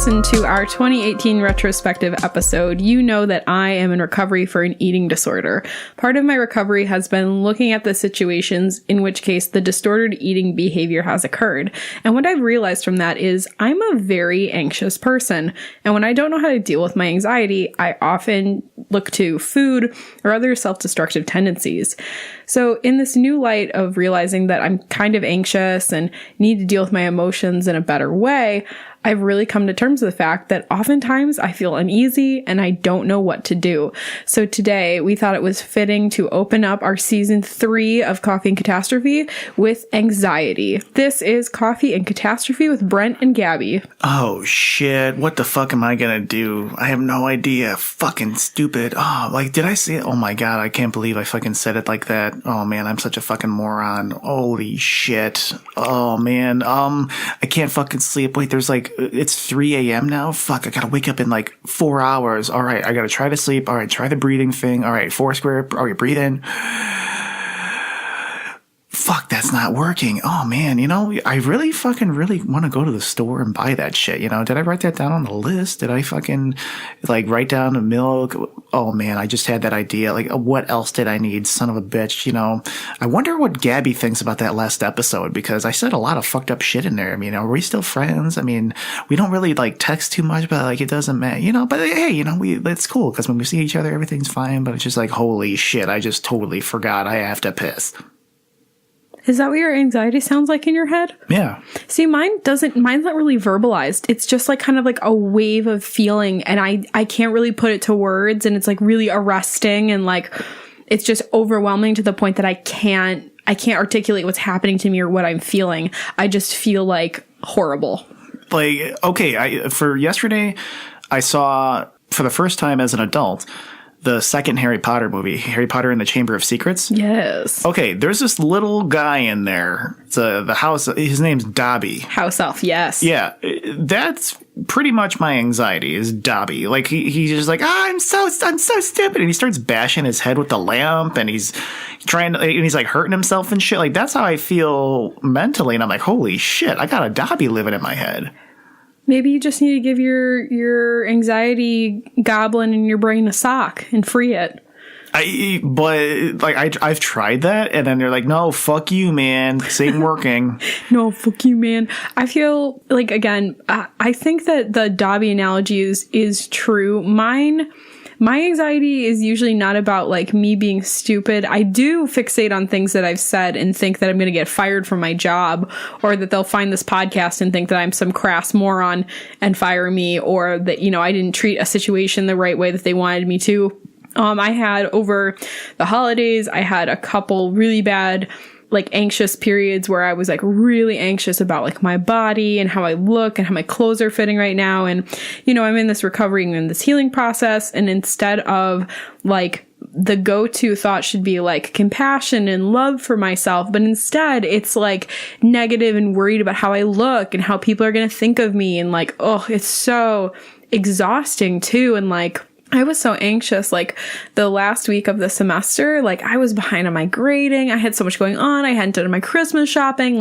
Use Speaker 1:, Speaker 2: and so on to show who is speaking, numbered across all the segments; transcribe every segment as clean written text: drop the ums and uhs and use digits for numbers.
Speaker 1: listened to our 2018 retrospective episode, you know that I am in recovery for an eating disorder. Part of my recovery has been looking at the situations in which case the distorted eating behavior has occurred. And what I've realized from that is I'm a very anxious person. And when I don't know how to deal with my anxiety, I often look to food or other self-destructive tendencies. So in this new light of realizing that I'm kind of anxious and need to deal with my emotions in a better way, I've really come to terms with the fact that oftentimes I feel uneasy and I don't know what to do. So today we thought it was fitting to open up our season 3 of Coffee and Catastrophe with anxiety. This is Coffee and Catastrophe with Brent and Gabi.
Speaker 2: Oh shit, what the fuck am I gonna do? I have no idea. Fucking stupid. Oh, like, did I say it? Oh my god, I can't believe I fucking said it like that. Oh man, I'm such a fucking moron. Holy shit. Oh man, I can't fucking sleep. Wait, it's 3 a.m. now? Fuck, I gotta wake up in like 4 hours. All right, I gotta try to sleep. All right, try the breathing thing. All right, 4 square. All right, breathe in. Fuck, that's not working. Oh man, I really want to go to the store and buy that shit. Did I write that down on the list? Did I fucking write down the milk? Oh man, I just had that idea. What else did I need? Son of a bitch. I wonder what Gabi thinks about that last episode, because I said a lot of fucked up shit in there. I mean, are we still friends? I mean, we don't really text too much, but it doesn't matter, but hey, it's cool because when we see each other, everything's fine. But it's just holy shit, I just totally forgot I have to piss.
Speaker 1: Is that what your anxiety sounds like in your head? Yeah. See, mine's not really verbalized. It's just kind of a wave of feeling, and I can't really put it to words, and it's really arresting, and it's just overwhelming to the point that I can't articulate what's happening to me or what I'm feeling. I just feel horrible.
Speaker 2: For yesterday, I saw for the first time as an adult the second Harry Potter movie, Harry Potter and the Chamber of Secrets.
Speaker 1: Yes.
Speaker 2: Okay, there's this little guy in there. It's the house. His name's Dobby.
Speaker 1: House elf, yes.
Speaker 2: Yeah, that's pretty much my anxiety is Dobby. He's just I'm so stupid, and he starts bashing his head with the lamp, and he's hurting himself and shit. That's how I feel mentally, and I'm holy shit, I got a Dobby living in my head.
Speaker 1: Maybe you just need to give your anxiety goblin in your brain a sock and free it.
Speaker 2: I've tried that, and then they're no, fuck you, man. This ain't working.
Speaker 1: No, fuck you, man. I feel again, I think that the Dobby analogy is true. My anxiety is usually not about me being stupid. I do fixate on things that I've said and think that I'm going to get fired from my job, or that they'll find this podcast and think that I'm some crass moron and fire me, or that, I didn't treat a situation the right way that they wanted me to. I had over the holidays, I had a couple really bad anxious periods where I was really anxious about my body and how I look and how my clothes are fitting right now. And, I'm in this recovery and in this healing process. And instead of the go-to thought should be compassion and love for myself, but instead it's negative and worried about how I look and how people are going to think of me. And it's so exhausting too. And I was so anxious, the last week of the semester, I was behind on my grading. I had so much going on. I hadn't done my Christmas shopping.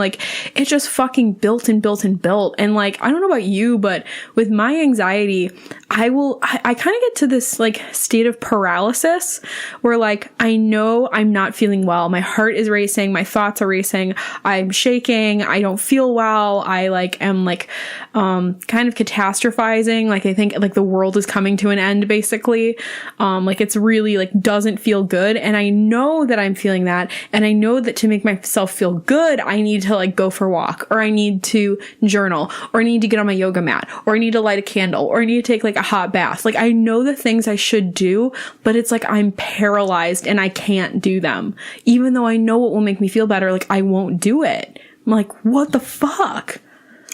Speaker 1: It just fucking built and built and built. And I don't know about you, but with my anxiety, I kind of get to this state of paralysis where I know I'm not feeling well. My heart is racing. My thoughts are racing. I'm shaking. I don't feel well. I am kind of catastrophizing. I think the world is coming to an end, basically. It's really doesn't feel good. And I know that I'm feeling that. And I know that to make myself feel good, I need to go for a walk, or I need to journal, or I need to get on my yoga mat, or I need to light a candle, or I need to take a hot bath. I know the things I should do, but it's I'm paralyzed and I can't do them. Even though I know what will make me feel better, I won't do it. I'm what the fuck?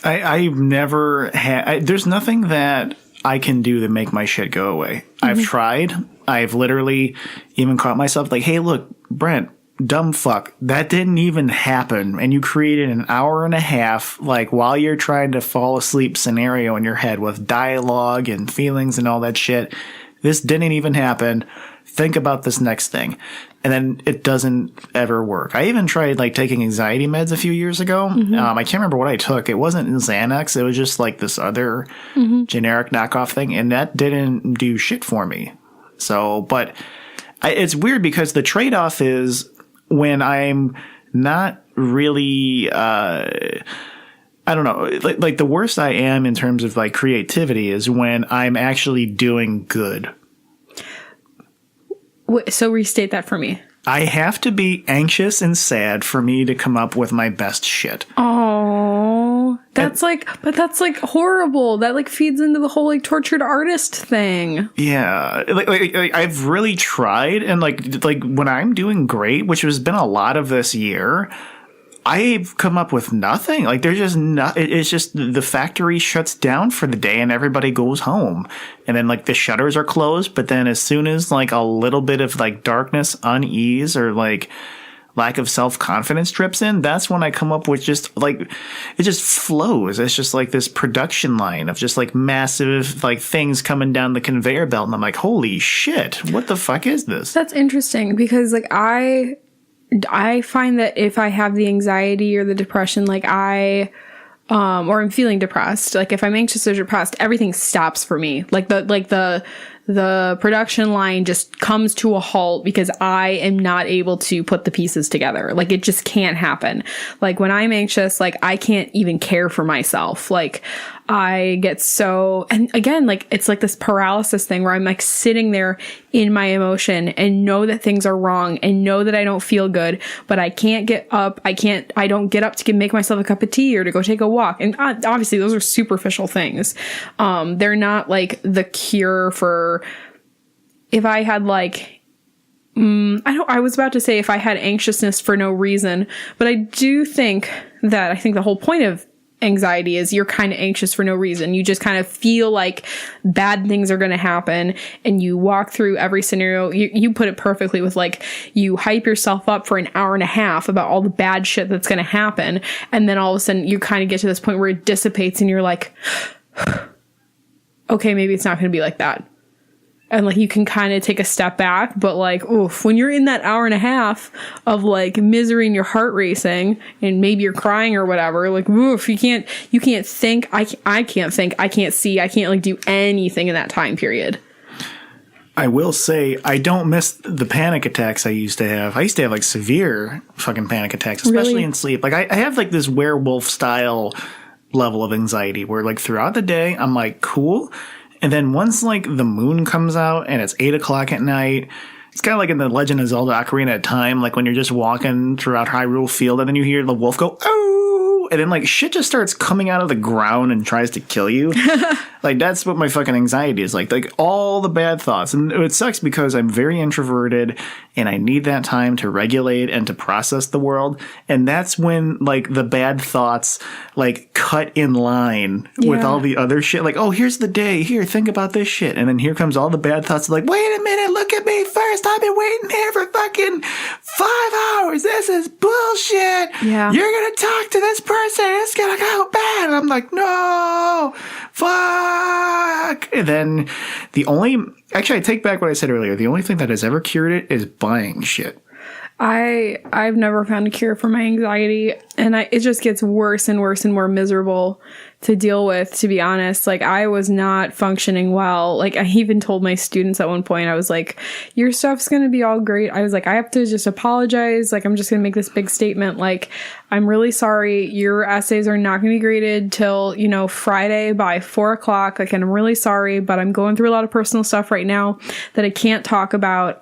Speaker 2: I've never had, there's nothing that I can do to make my shit go away. Mm-hmm. I've tried. I've literally even caught myself hey, look, Brent, dumb fuck, that didn't even happen. And you created an hour and a half, while you're trying to fall asleep scenario in your head with dialogue and feelings and all that shit. this didn't even happen. Think about this next thing. And then it doesn't ever work. I even tried like taking anxiety meds a few years ago. I can't remember what I took. It wasn't Xanax. It was just like this other generic knockoff thing. And that didn't do shit for me. So, but it's weird because the trade-off is when I'm not really, I don't know, like the worst I am in terms of like creativity is when I'm actually doing good.
Speaker 1: So restate that for me.
Speaker 2: I have to be anxious and sad for me to come up with my best shit.
Speaker 1: Oh, that's that's like horrible. That like feeds into the whole like tortured artist thing.
Speaker 2: Yeah, like I've really tried, and like when I'm doing great, which has been a lot of this year, I've come up with nothing. Like there's just not. It's just the factory shuts down for the day and everybody goes home, and then like the shutters are closed. But then as soon as like a little bit of like darkness, unease, or like lack of self-confidence trips in, that's when I come up with just like it just flows. It's just like this production line of just like massive like things coming down the conveyor belt, and I'm like, holy shit, what the fuck is this?
Speaker 1: That's interesting because like I find that if I have the anxiety or the depression, like or I'm feeling depressed, like if I'm anxious or depressed, everything stops for me. Like the production line just comes to a halt because I am not able to put the pieces together. Like it just can't happen. Like when I'm anxious, like I can't even care for myself. Like I get so, and again, like it's like this paralysis thing where I'm like sitting there in my emotion and know that things are wrong and know that I don't feel good, but I can't get up. I don't get up to make myself a cup of tea or to go take a walk. And obviously those are superficial things. They're not like the cure for if I had like, I was about to say if I had anxiousness for no reason, but I do think that the whole point of anxiety is you're kind of anxious for no reason. You just kind of feel like bad things are going to happen and you walk through every scenario. You put it perfectly with like you hype yourself up for an hour and a half about all the bad shit that's going to happen. And then all of a sudden you kind of get to this point where it dissipates and you're like, okay, maybe it's not going to be like that. And like you can kind of take a step back, but like, oof, when you're in that hour and a half of like misery and your heart racing and maybe you're crying or whatever, like, oof, you can't think. I can't think. I can't see. I can't like do anything in that time period.
Speaker 2: I will say I don't miss the panic attacks I used to have. I used to have like severe fucking panic attacks, especially
Speaker 1: Really?
Speaker 2: in sleep. Like I have like this werewolf style level of anxiety where like throughout the day I'm like cool. And then once like the moon comes out and it's 8:00 at night, it's kind of like in the Legend of Zelda Ocarina of Time, like when you're just walking throughout Hyrule Field and then you hear the wolf go, oh, and then like shit just starts coming out of the ground and tries to kill you. Like that's what my fucking anxiety is like all the bad thoughts. And it sucks because I'm very introverted and I need that time to regulate and to process the world. And that's when like the bad thoughts like cut in line with all the other shit. Like, oh, here's the day. Here, think about this shit. And then here comes all the bad thoughts like, wait a minute, look at me first. I've been waiting here for fucking 5 hours. This is bullshit.
Speaker 1: Yeah.
Speaker 2: You're going to talk to this person. It's going to go bad. And I'm like, no, fuck. And then I take back what I said earlier. The only thing that has ever cured it is buying shit.
Speaker 1: I've never found a cure for my anxiety, and it just gets worse and worse and more miserable to deal with, to be honest. Like, I was not functioning well. Like, I even told my students at one point, I was like, your stuff's gonna be all great. I was like, I have to just apologize. Like, I'm just gonna make this big statement. Like, I'm really sorry. Your essays are not gonna be graded till, Friday by 4:00. Like, and I'm really sorry, but I'm going through a lot of personal stuff right now that I can't talk about.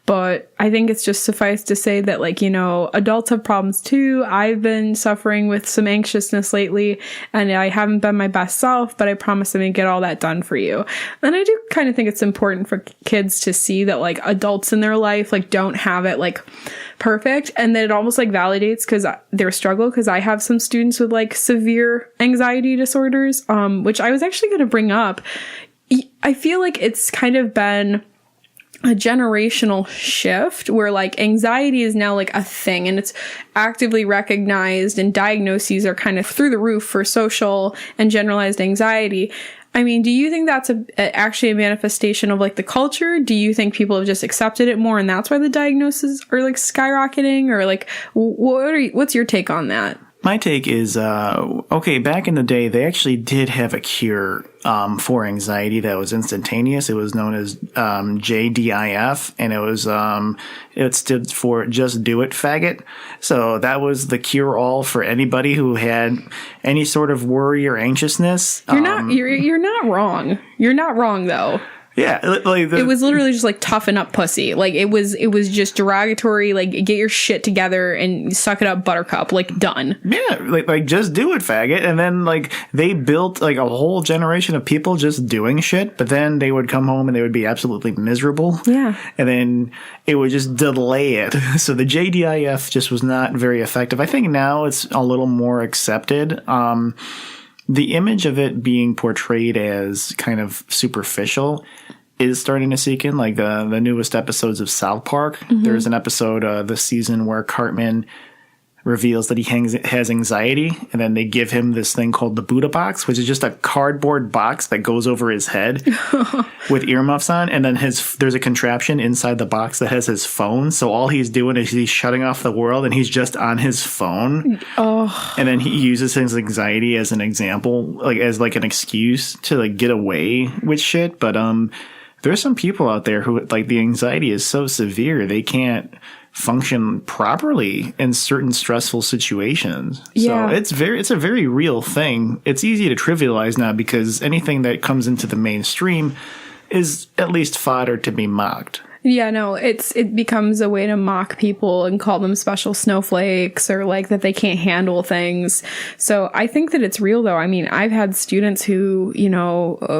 Speaker 1: But I think it's just suffice to say that, like, adults have problems too. I've been suffering with some anxiousness lately, and I haven't been my best self, but I promise I'm going to get all that done for you. And I do kind of think it's important for kids to see that, like, adults in their life, like, don't have it, like, perfect, and that it almost, like, validates their struggle, because I have some students with, like, severe anxiety disorders, which I was actually going to bring up. I feel like it's kind of been a generational shift where like anxiety is now like a thing and it's actively recognized, and diagnoses are kind of through the roof for social and generalized anxiety. I mean, do you think that's actually a manifestation of like the culture? Do you think people have just accepted it more and that's why the diagnoses are like skyrocketing? Or like, what's your take on that?
Speaker 2: My take is, okay, back in the day, they actually did have a cure for anxiety that was instantaneous. It was known as JDIF, and it stood for Just Do It, Faggot. So that was the cure-all for anybody who had any sort of worry or anxiousness.
Speaker 1: You're not wrong. You're not wrong, though.
Speaker 2: Yeah, like
Speaker 1: it was literally just like toughen up, pussy. Like it was just derogatory. Like get your shit together and suck it up, buttercup. Like done.
Speaker 2: Yeah, like just do it, faggot. And then like they built like a whole generation of people just doing shit. But then they would come home and they would be absolutely miserable.
Speaker 1: Yeah,
Speaker 2: and then it would just delay it. So the JDIF just was not very effective. I think now it's a little more accepted. The image of it being portrayed as kind of superficial is starting to seep in. Like the newest episodes of South Park, there's an episode this season where Cartman reveals that he has anxiety, and then they give him this thing called the Buddha box, which is just a cardboard box that goes over his head with earmuffs on, and then there's a contraption inside the box that has his phone, so all he's doing is he's shutting off the world, and he's just on his phone. And then he uses his anxiety as an example, like as like an excuse to like get away with shit. But there's some people out there who like the anxiety is so severe they can't function properly in certain stressful situations.
Speaker 1: Yeah.
Speaker 2: So it's a very real thing. It's easy to trivialize now because anything that comes into the mainstream is at least fodder to be mocked.
Speaker 1: Yeah, no, it becomes a way to mock people and call them special snowflakes or like that they can't handle things. So I think that it's real though. I mean, I've had students who,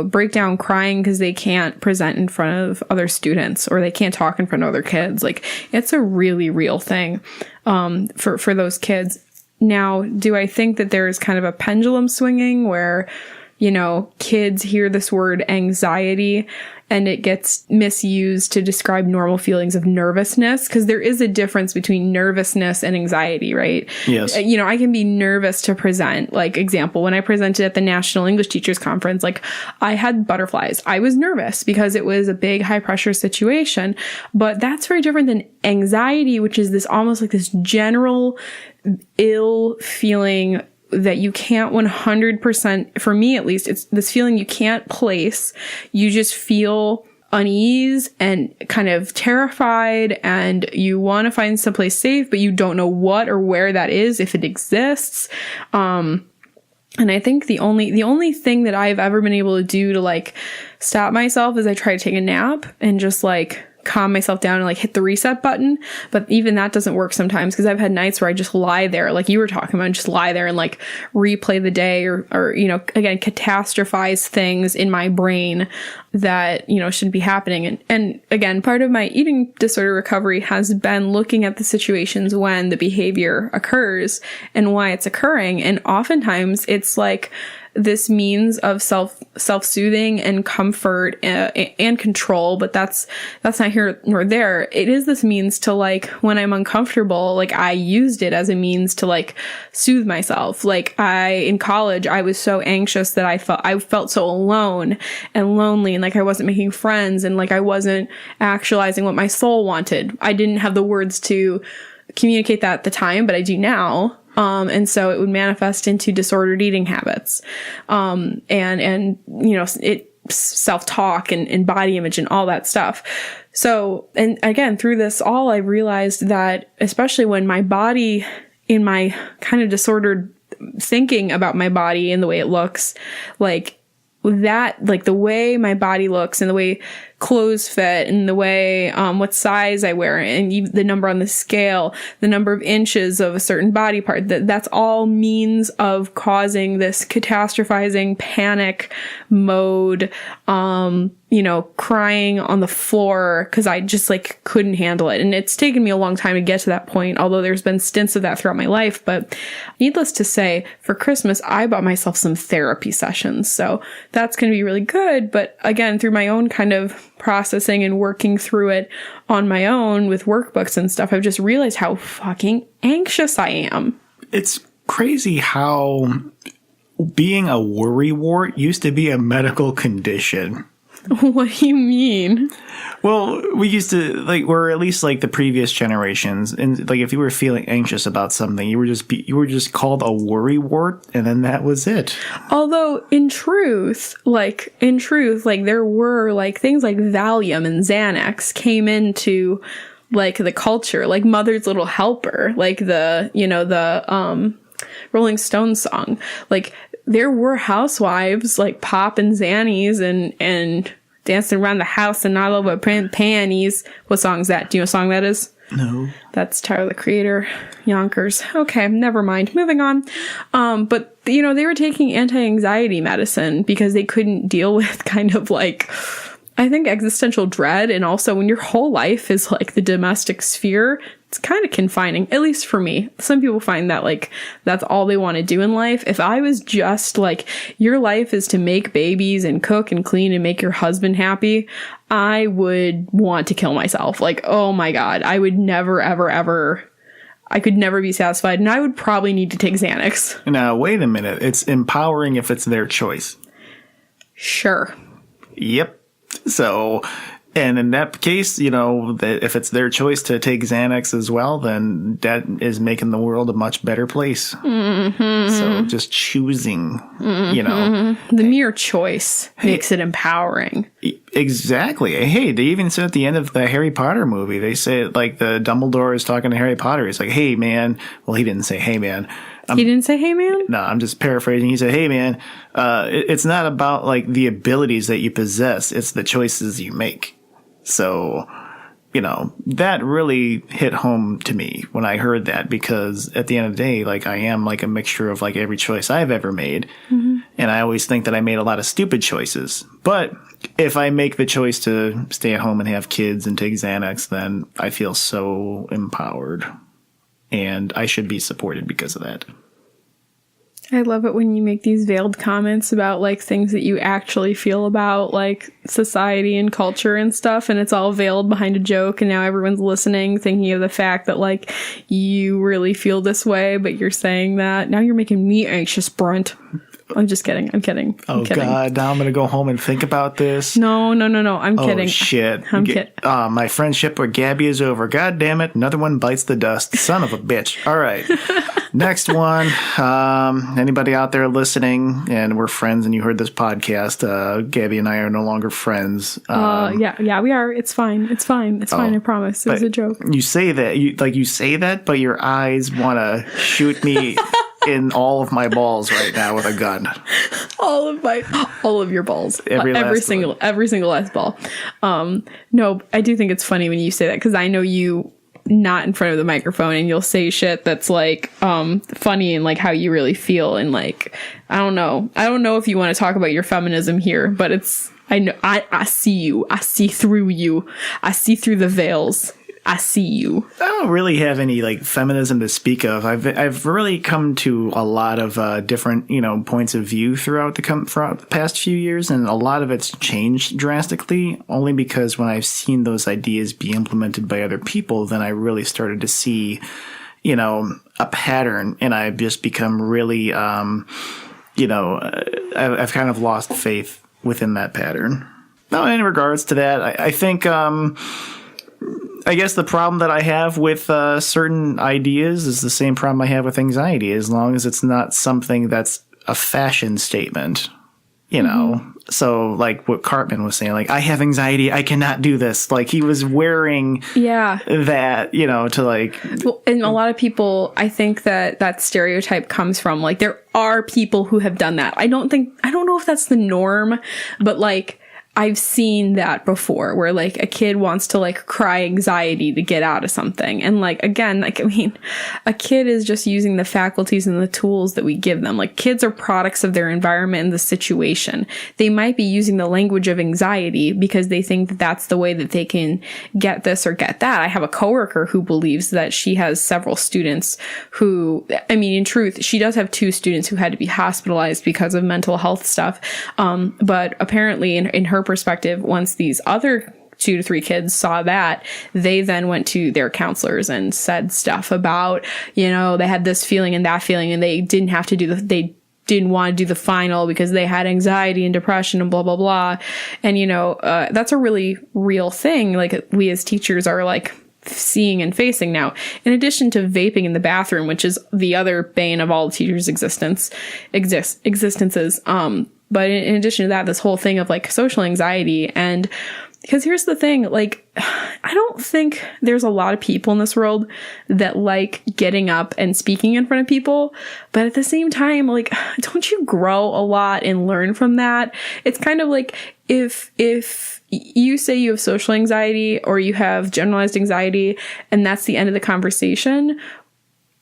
Speaker 1: break down crying because they can't present in front of other students or they can't talk in front of other kids. Like it's a really real thing, for those kids. Now, do I think that there is kind of a pendulum swinging where, kids hear this word anxiety and it gets misused to describe normal feelings of nervousness? Because there is a difference between nervousness and anxiety, right?
Speaker 2: Yes.
Speaker 1: I can be nervous to present. Like, example, when I presented at the National English Teachers Conference, like, I had butterflies. I was nervous because it was a big, high-pressure situation. But that's very different than anxiety, which is this almost like this general ill feeling that you can't 100%, for me at least, it's this feeling you can't place. You just feel unease and kind of terrified and you want to find someplace safe, but you don't know what or where that is, if it exists. And I think the only thing that I've ever been able to do to like stop myself is I try to take a nap and just like calm myself down and like hit the reset button. But even that doesn't work sometimes because I've had nights where I just lie there, like you were talking about, just lie there and like replay the day or again, catastrophize things in my brain that, shouldn't be happening. And again, part of my eating disorder recovery has been looking at the situations when the behavior occurs and why it's occurring. And oftentimes it's like this means of self-soothing and comfort and control, but that's not here nor there. It is this means to like, when I'm uncomfortable, like I used it as a means to like soothe myself. Like in college, I was so anxious that I felt so alone and lonely and like I wasn't making friends and like I wasn't actualizing what my soul wanted. I didn't have the words to communicate that at the time, but I do now. And so it would manifest into disordered eating habits, and it self-talk and body image and all that stuff. So, and again, through this all, I realized that especially when my body, in my kind of disordered thinking about my body and the way it looks, like that, like the way my body looks and the way clothes fit and the way, what size I wear and the number on the scale, the number of inches of a certain body part, that's all means of causing this catastrophizing panic mode, crying on the floor because I just like couldn't handle it. And it's taken me a long time to get to that point, although there's been stints of that throughout my life. But needless to say, for Christmas, I bought myself some therapy sessions. So that's going to be really good. But again, through my own kind of processing and working through it on my own with workbooks and stuff, I've just realized how fucking anxious I am.
Speaker 2: It's crazy how being a worrywart used to be a medical condition.
Speaker 1: What do you mean?
Speaker 2: Well, we used to, like, or at least like the previous generations, and like if you were feeling anxious about something, you were just called a worrywart, and then that was it.
Speaker 1: Although in truth, like there were like things like Valium and Xanax came into like the culture, like Mother's Little Helper, like the Rolling Stones song. Like there were housewives like popping Xannies and dancing around the house and not over panties. What song is that? Do you know what song that is?
Speaker 2: No.
Speaker 1: That's Tyler, the Creator, Yonkers. Okay, never mind. Moving on. But, they were taking anti-anxiety medicine because they couldn't deal with kind of like, I think, existential dread. And also when your whole life is like the domestic sphere, it's kind of confining, at least for me. Some people find that like that's all they want to do in life. If I was just like, your life is to make babies and cook and clean and make your husband happy, I would want to kill myself. Like, oh my God, I would never, ever, ever, I could never be satisfied. And I would probably need to take Xanax.
Speaker 2: Now, wait a minute. It's empowering if it's their choice.
Speaker 1: Sure.
Speaker 2: Yep. So, and in that case, that if it's their choice to take Xanax as well, then that is making the world a much better place. Mm-hmm. So just choosing,
Speaker 1: The mere choice makes it empowering.
Speaker 2: Exactly. Hey, they even said at the end of the Harry Potter movie, they say, like, the Dumbledore is talking to Harry Potter. He's like, hey, man. Well, he didn't say, hey, man.
Speaker 1: He didn't say, hey, man?
Speaker 2: No, I'm just paraphrasing. He said, hey, man, it's not about, like, the abilities that you possess. It's the choices you make. So, that really hit home to me when I heard that, because at the end of the day, like, I am like a mixture of like every choice I've ever made. Mm-hmm. And I always think that I made a lot of stupid choices. But if I make the choice to stay at home and have kids and take Xanax, then I feel so empowered. And I should be supported because of that.
Speaker 1: I love it when you make these veiled comments about like things that you actually feel about like society and culture and stuff, and it's all veiled behind a joke, and now everyone's listening thinking of the fact that like you really feel this way, but you're saying that. Now you're making me anxious, Brent. I'm just kidding. I'm kidding.
Speaker 2: Oh, God. Now I'm going to go home and think about this.
Speaker 1: No. I'm kidding.
Speaker 2: Oh, shit.
Speaker 1: I'm kidding.
Speaker 2: My friendship with Gabi is over. God damn it. Another one bites the dust. Son of a bitch. All right. Next one. Anybody out there listening and we're friends and you heard this podcast, Gabi and I are no longer friends.
Speaker 1: Yeah, we are. It's fine. It's fine. I promise. It was a joke.
Speaker 2: You say that. You say that, but your eyes want to shoot me in all of my balls right now with a gun. All
Speaker 1: of your balls.
Speaker 2: Every
Speaker 1: single last ball. No, I do think it's funny when you say that, because I know you not in front of the microphone, and you'll say shit that's like funny and like how you really feel, and like I don't know if you want to talk about your feminism here, but it's I see you. I see through you. I see through the veils. I see you.
Speaker 2: I don't really have any like feminism to speak of. I've really come to a lot of different points of view throughout the past few years, and a lot of it's changed drastically. Only because when I've seen those ideas be implemented by other people, then I really started to see, a pattern, and I've just become really, I've kind of lost faith within that pattern. Now, in regards to that, I think. I guess the problem that I have with certain ideas is the same problem I have with anxiety, as long as it's not something that's a fashion statement, Mm-hmm. So like what Cartman was saying, like, I have anxiety, I cannot do this. Like he was wearing that, to like.
Speaker 1: Well, and a lot of people, I think that stereotype comes from like, there are people who have done that. I don't know if that's the norm, but like, I've seen that before, where like a kid wants to like cry anxiety to get out of something. And like, again, like, I mean, a kid is just using the faculties and the tools that we give them. Like kids are products of their environment and the situation. They might be using the language of anxiety because they think that that's the way that they can get this or get that. I have a coworker who believes that she has several students who, I mean, in truth, she does have 2 students who had to be hospitalized because of mental health stuff. But apparently in her perspective, once these other 2 to 3 kids saw that, they then went to their counselors and said stuff about, they had this feeling and that feeling, and they didn't have to do they didn't want to do the final because they had anxiety and depression and blah, blah, blah. And, you know, that's a really real thing. Like, we as teachers are like seeing and facing now, in addition to vaping in the bathroom, which is the other bane of all teachers' existences. But in addition to that, this whole thing of like social anxiety. And because here's the thing, like, I don't think there's a lot of people in this world that like getting up and speaking in front of people. But at the same time, like, don't you grow a lot and learn from that? It's kind of like if you say you have social anxiety or you have generalized anxiety and that's the end of the conversation,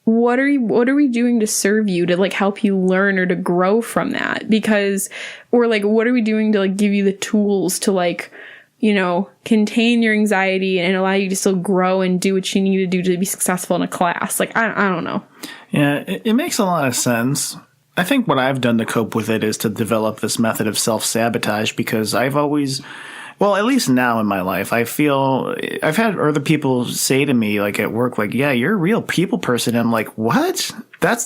Speaker 1: what are we doing to serve you, to like help you learn or to grow from that? Because, or like, what are we doing to like give you the tools to like, you know, contain your anxiety and allow you to still grow and do what you need to do to be successful in a class? Like, I don't know.
Speaker 2: Yeah, it makes a lot of sense. I think what I've done to cope with it is to develop this method of self-sabotage, because I've always, well, at least now in my life, I feel I've had other people say to me, like at work, like, yeah, you're a real people person. And I'm like, what?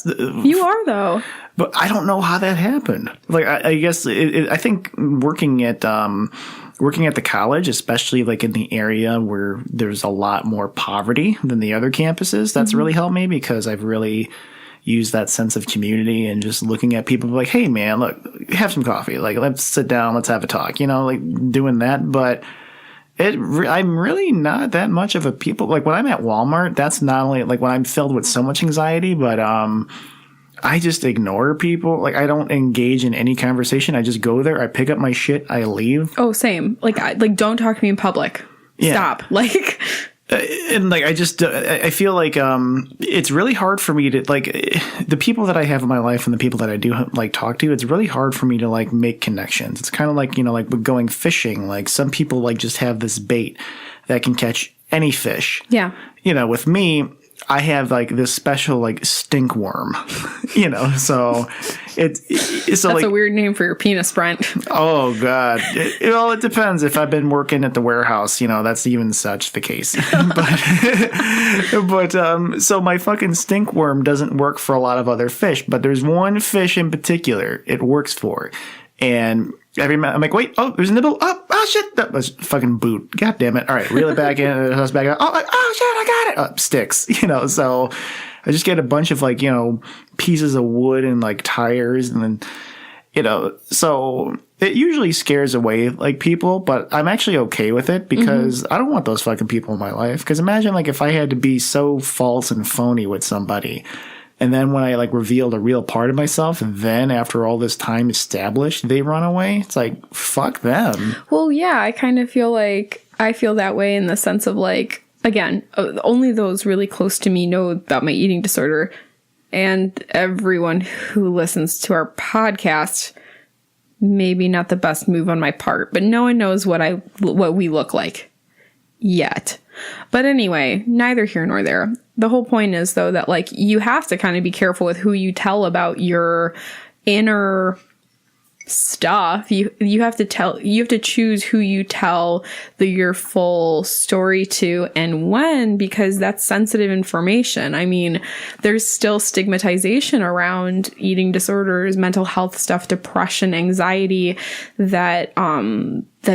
Speaker 2: You are, though. But I don't know how that happened. Like, I guess I think working at the college, especially like in the area where there's a lot more poverty than the other campuses, that's really helped me, because I've really used that sense of community and just looking at people like, hey man, look, have some coffee. Like, let's sit down, let's have a talk, you know, like doing that. But I'm really not that much of a people. Like when I'm at Walmart, that's not only like when I'm filled with so much anxiety, but, I just ignore people. Like, I don't engage in any conversation. I just go there, I pick up my shit, I leave.
Speaker 1: Oh, same. Like, don't talk to me in public. Yeah. Stop. Like,
Speaker 2: and like, I feel like, it's really hard for me to like the people that I have in my life and the people that I do like talk to, it's really hard for me to like make connections. It's kind of like, you know, like with going fishing, like some people like just have this bait that can catch any fish.
Speaker 1: Yeah.
Speaker 2: You know, with me, I have like this special like stink worm, you know, so that's
Speaker 1: like a weird name for your penis, Brent.
Speaker 2: Oh God. Well, it depends. If I've been working at the warehouse, you know, that's even such the case. but so my fucking stink worm doesn't work for a lot of other fish, but there's one fish in particular it works for. And I'm like, wait, oh, there's a nibble. Oh, shit. That was fucking boot. God damn it. All right, reel it back in. Back out. Oh, shit, I got it. Sticks, you know, so I just get a bunch of like, you know, pieces of wood and like tires. And then, you know, so it usually scares away like people, but I'm actually okay with it because I don't want those fucking people in my life. Because imagine like if I had to be so false and phony with somebody. And then when I like revealed a real part of myself, and then after all this time established, they run away. It's like, fuck them.
Speaker 1: Well, yeah, I kind of feel like I feel that way in the sense of like, again, only those really close to me know about my eating disorder. And everyone who listens to our podcast, maybe not the best move on my part, but no one knows what we look like yet. But anyway, neither here nor there. The whole point is, though, that like you have to kind of be careful with who you tell about your inner stuff. You have to choose who you tell your full story to and when, because that's sensitive information. I mean, there's still stigmatization around eating disorders, mental health stuff, depression, anxiety that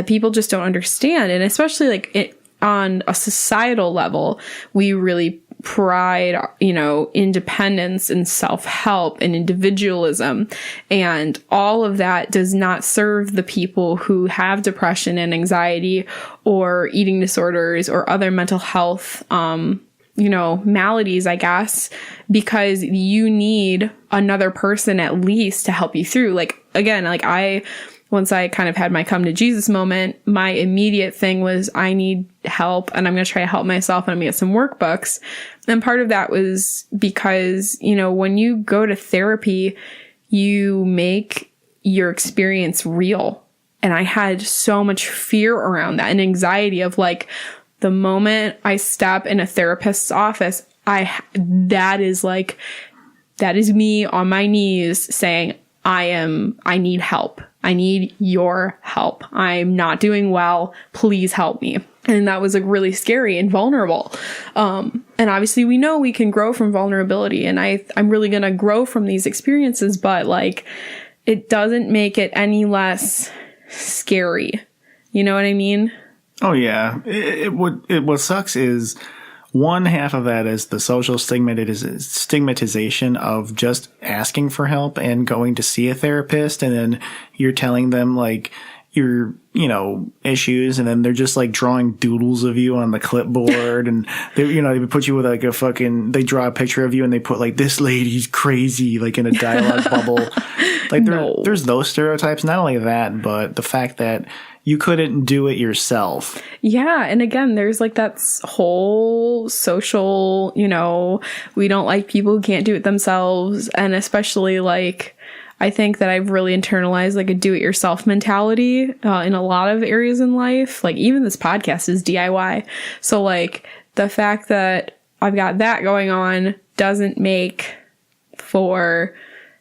Speaker 1: people just don't understand. And especially like on a societal level, we really pride, you know, independence and self-help and individualism. And all of that does not serve the people who have depression and anxiety or eating disorders or other mental health, you know, maladies, I guess, because you need another person at least to help you through. Like, again, like once I kind of had my come to Jesus moment, my immediate thing was I need help and I'm going to try to help myself and I'm going to get some workbooks. And part of that was because, you know, when you go to therapy, you make your experience real. And I had so much fear around that and anxiety of like the moment I step in a therapist's office, that is me on my knees saying, I need help. I need your help. I'm not doing well. Please help me. And that was like really scary and vulnerable. And And obviously we know we can grow from vulnerability, and I'm really going to grow from these experiences, but like it doesn't make it any less scary. You know what I mean?
Speaker 2: Oh yeah. What sucks is one half of that is the social stigmatization of just asking for help and going to see a therapist, and then you're telling them like your, issues, and then they're just like drawing doodles of you on the clipboard, and they put you with like they draw a picture of you and they put like, this lady's crazy, like in a dialogue bubble. Like there's those stereotypes. Not only that, but the fact that you couldn't do it yourself.
Speaker 1: Yeah. And again, there's like that whole social, we don't like people who can't do it themselves. And especially like, I think that I've really internalized like a do-it-yourself mentality in a lot of areas in life. Like even this podcast is DIY. So like the fact that I've got that going on doesn't make for...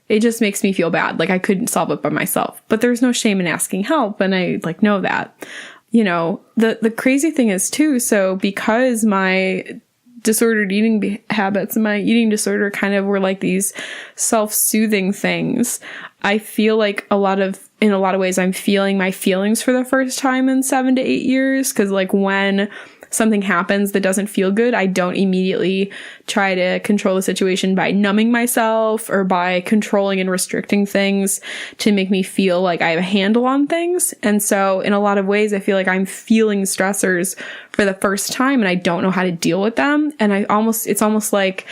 Speaker 1: It just makes me feel bad. Like I couldn't solve it by myself. But there's no shame in asking help. And I like know that. The crazy thing is too, so because my disordered eating habits and my eating disorder kind of were like these self-soothing things, I feel like in a lot of ways I'm feeling my feelings for the first time in 7 to 8 years. Cause like when something happens that doesn't feel good, I don't immediately try to control the situation by numbing myself or by controlling and restricting things to make me feel like I have a handle on things. And so in a lot of ways, I feel like I'm feeling stressors for the first time and I don't know how to deal with them. And it's almost like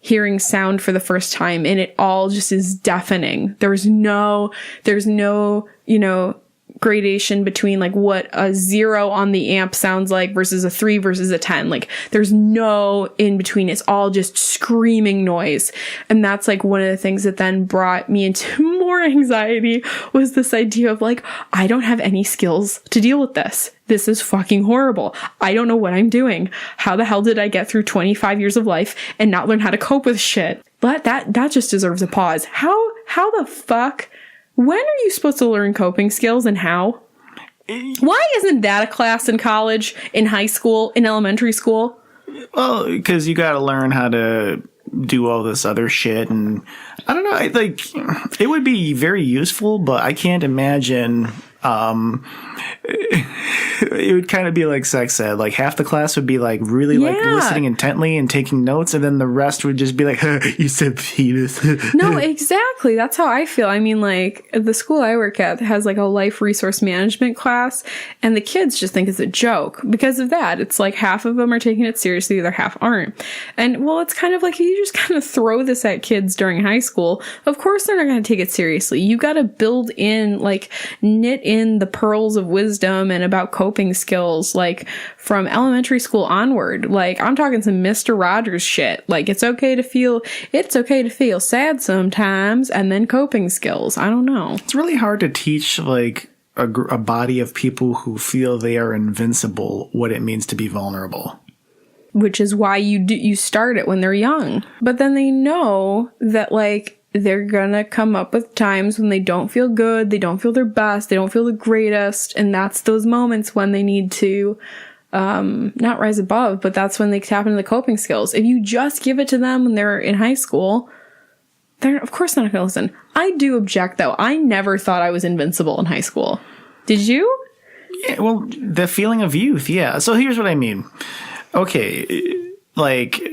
Speaker 1: hearing sound for the first time, and it all just is deafening. There's no, gradation between like what a 0 on the amp sounds like versus a 3 versus a 10. Like there's no in between. It's all just screaming noise. And that's like one of the things that then brought me into more anxiety, was this idea of like, I don't have any skills to deal with this. This is fucking horrible. I don't know what I'm doing. How the hell did I get through 25 years of life and not learn how to cope with shit? But that just deserves a pause. How the fuck... When are you supposed to learn coping skills and how? Why isn't that a class in college, in high school, in elementary school?
Speaker 2: Well, because you got to learn how to do all this other shit. And I don't know, it would be very useful, but I can't imagine... it would kind of be like sex ed. Like half the class would be like really like listening intently and taking notes, and then the rest would just be like, you said penis.
Speaker 1: No, exactly. That's how I feel. I mean, like the school I work at has like a life resource management class, and the kids just think it's a joke because of that. It's like half of them are taking it seriously, the other half aren't. And well, it's kind of like you just kind of throw this at kids during high school. Of course, they're not going to take it seriously. You got to build in, like, knit in the pearls of wisdom and about coping skills, like from elementary school onward. Like I'm talking some Mr. Rogers shit. Like it's okay to feel sad sometimes, and then coping skills. I don't know.
Speaker 2: It's really hard to teach like a body of people who feel they are invincible what it means to be vulnerable.
Speaker 1: Which is why you start it when they're young. But then they know that like they're gonna come up with times when they don't feel good, they don't feel their best, they don't feel the greatest, and that's those moments when they need to not rise above, but that's when they tap into the coping skills. If you just give it to them when they're in high school, they're of course not gonna listen. I do object though. I never thought I was invincible in high school. Did you?
Speaker 2: Yeah, well, the feeling of youth, yeah. So here's what I mean. Okay, like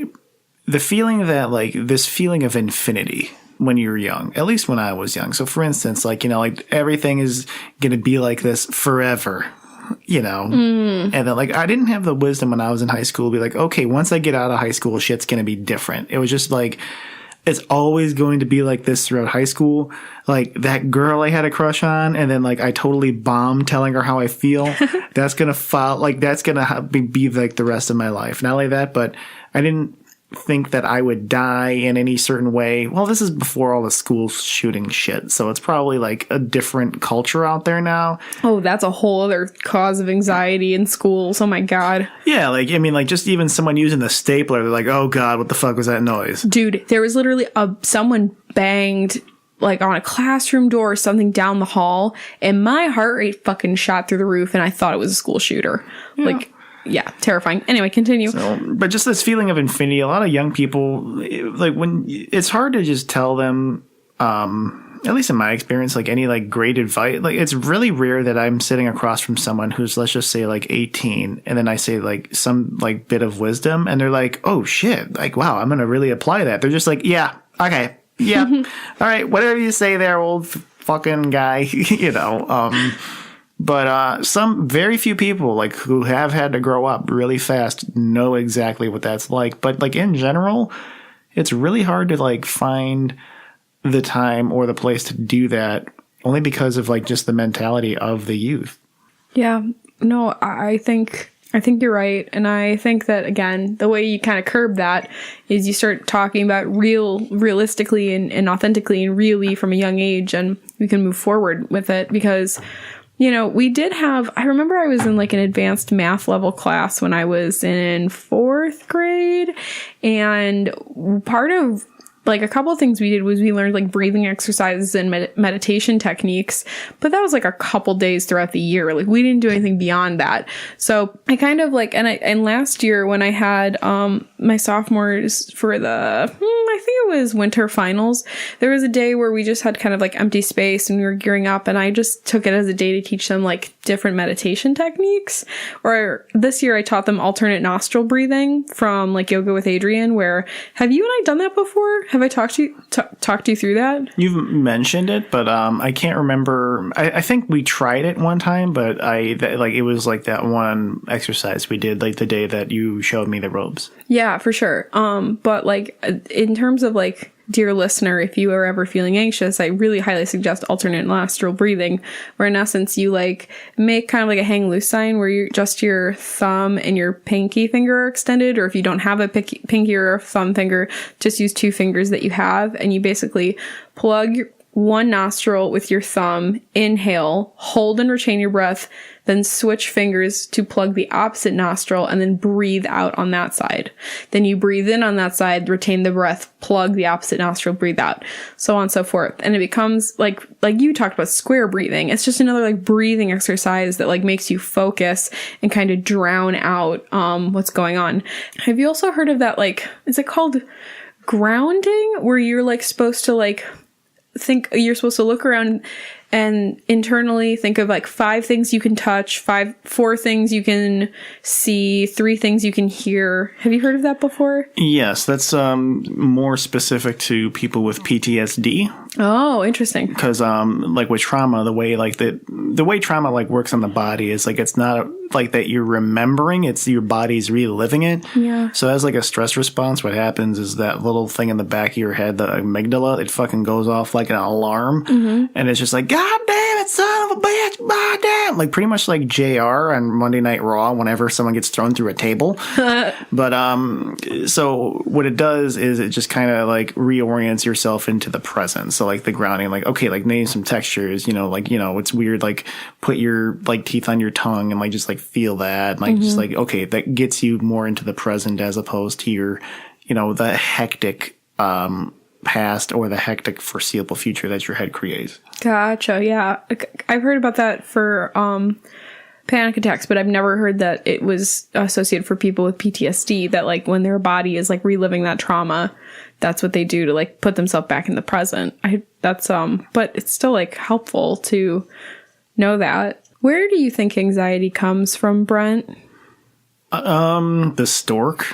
Speaker 2: the feeling that like this feeling of infinity when you're young, at least when I was young. So for instance, like, like everything is going to be like this forever, and then like, I didn't have the wisdom when I was in high school to be like, okay, once I get out of high school, shit's going to be different. It was just like, it's always going to be like this throughout high school. Like that girl I had a crush on, and then like I totally bombed telling her how I feel. That's going to fall, like that's going to be like the rest of my life. Not only that, but I didn't think that I would die in any certain way. Well, this is before all the school shooting shit, so it's probably like a different culture out there now. Oh,
Speaker 1: that's a whole other cause of anxiety in schools. Oh my god.
Speaker 2: Yeah, like I mean, like just even someone using the stapler, they're like, "Oh god, what the fuck was that noise?"
Speaker 1: Dude, there was literally someone banged like on a classroom door or something down the hall, and my heart rate fucking shot through the roof, and I thought it was a school shooter. Yeah. Like yeah, terrifying. Anyway, continue.
Speaker 2: So, but just this feeling of infinity, a lot of young people, like when it's hard to just tell them, at least in my experience, like any like great advice, like it's really rare that I'm sitting across from someone who's, let's just say like 18. And then I say like some like bit of wisdom and they're like, oh shit, like, wow, I'm going to really apply that. They're just like, yeah, okay. Yeah. All right. Whatever you say there, old fucking guy, But some very few people like who have had to grow up really fast know exactly what that's like. But like in general, it's really hard to like find the time or the place to do that only because of like just the mentality of the youth.
Speaker 1: Yeah, no, I think you're right. And I think that, again, the way you kind of curb that is you start talking about realistically and authentically and really from a young age, and we can move forward with it because, we did have, I remember I was in like an advanced math level class when I was in 4th grade, and part of like a couple of things we did was we learned like breathing exercises and meditation techniques, but that was like a couple days throughout the year. Like we didn't do anything beyond that. So I kind of like, and last year when I had, my sophomores for the, I think it was winter finals, there was a day where we just had kind of like empty space and we were gearing up, and I just took it as a day to teach them like different meditation techniques. Or this year I taught them alternate nostril breathing from like Yoga with Adriene, where have you and I done that before? Have I talked to you through that?
Speaker 2: You've mentioned it, but I can't remember. I think we tried it one time, but it was like that one exercise we did like the day that you showed me the ropes.
Speaker 1: Yeah, for sure. But like in terms of like, dear listener, if you are ever feeling anxious, I really highly suggest alternate nostril breathing, where in essence you like make kind of like a hang loose sign where your thumb and your pinky finger are extended, or if you don't have a pinky or a thumb finger, just use 2 fingers that you have, and you basically plug one nostril with your thumb, inhale, hold and retain your breath, then switch fingers to plug the opposite nostril and then breathe out on that side. Then you breathe in on that side, retain the breath, plug the opposite nostril, breathe out, so on and so forth. And it becomes like you talked about square breathing. It's just another like breathing exercise that like makes you focus and kind of drown out what's going on. Have you also heard of that, like, is it called grounding, where you're like supposed to like you're supposed to look around and internally think of like 5 things you can touch, 4 things you can see, 3 things you can hear. Have you heard of that before?
Speaker 2: Yes, that's more specific to people with PTSD.
Speaker 1: Oh, interesting.
Speaker 2: Because like with trauma, the way trauma like works on the body is like it's not like that you're remembering, it's your body's reliving it.
Speaker 1: Yeah.
Speaker 2: So as like a stress response, what happens is that little thing in the back of your head, the amygdala, it fucking goes off like an alarm, and it's just like, God damn it, son of a bitch, god damn, like pretty much like JR on Monday Night Raw whenever someone gets thrown through a table. But so what it does is it just kind of like reorients yourself into the present. So like the grounding, like, okay, like name some textures, it's weird, like put your like teeth on your tongue and like just like feel that, like just like, okay, that gets you more into the present as opposed to your, the hectic past or the hectic foreseeable future that your head creates.
Speaker 1: Gotcha. Yeah. I've heard about that for panic attacks, but I've never heard that it was associated for people with PTSD, that like when their body is like reliving that trauma, that's what they do to like put themselves back in the present. But it's still like helpful to know that. Where do you think anxiety comes from, Brent?
Speaker 2: The stork.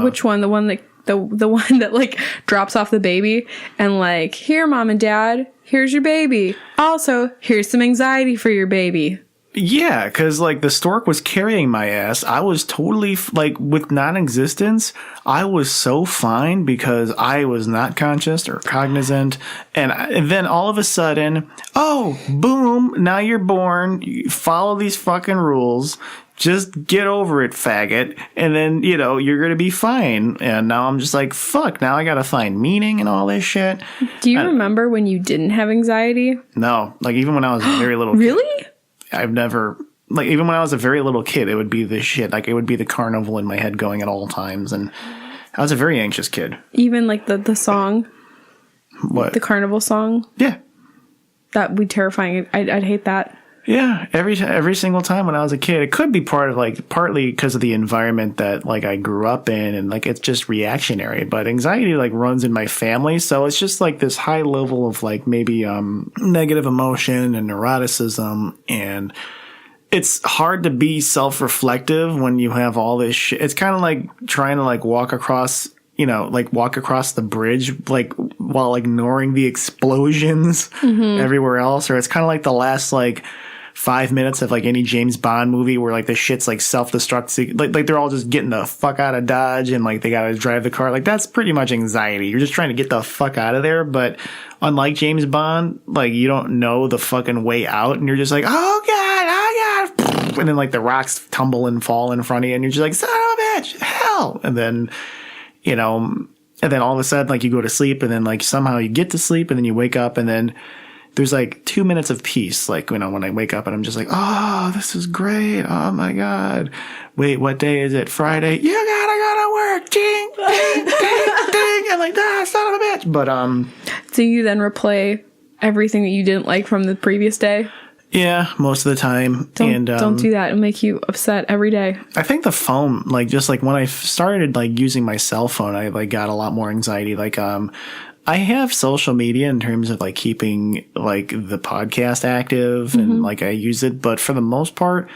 Speaker 1: Which one? The one that the one that like drops off the baby and like, here, mom and dad, here's your baby. Also, here's some anxiety for your baby.
Speaker 2: Yeah, because like the stork was carrying my ass. I was totally like with non-existence. I was so fine because I was not conscious or cognizant. And then all of a sudden, oh, boom, now you're born. You follow these fucking rules. Just get over it, faggot. And then, you're going to be fine. And now I'm just like, fuck, now I got to find meaning and all this shit.
Speaker 1: Do you remember when you didn't have anxiety?
Speaker 2: No, like even when I was a very little
Speaker 1: Really?
Speaker 2: kid. I've never, like, even when I was a very little kid, it would be this shit. Like, it would be the carnival in my head going at all times. And I was a very anxious kid.
Speaker 1: Even, like, the song?
Speaker 2: What?
Speaker 1: The carnival song?
Speaker 2: Yeah.
Speaker 1: That would be terrifying. I'd hate that.
Speaker 2: Yeah, every single time when I was a kid. It could be partly because of the environment that like I grew up in, and like it's just reactionary. But anxiety like runs in my family, so it's just like this high level of like maybe negative emotion and neuroticism, and it's hard to be self-reflective when you have all this shit. It's kind of like trying to like walk across the bridge, like while ignoring the explosions everywhere else. Or it's kind of like the last like 5 minutes of like any James Bond movie where like the shit's like self-destruct, like they're all just getting the fuck out of Dodge and like they gotta drive the car. Like that's pretty much anxiety. You're just trying to get the fuck out of there. But unlike James Bond, like you don't know the fucking way out, and you're just like, oh god, and then like the rocks tumble and fall in front of you, and you're just like, son of a bitch, hell. And then and then all of a sudden like you go to sleep, and then like somehow you get to sleep, and then you wake up, and then there's like 2 minutes of peace. Like, when I wake up and I'm just like, oh, this is great. Oh my God. Wait, what day is it? Friday. You gotta go to work. Ding, ding, ding, ding. I'm like, son of a bitch. But,
Speaker 1: so you then replay everything that you didn't like from the previous day?
Speaker 2: Yeah, most of the time.
Speaker 1: Don't do that. It'll make you upset every day.
Speaker 2: I think the phone, like, just like when I started like using my cell phone, I like got a lot more anxiety. Like, I have social media in terms of like keeping like the podcast active and like I use it, but for the most part,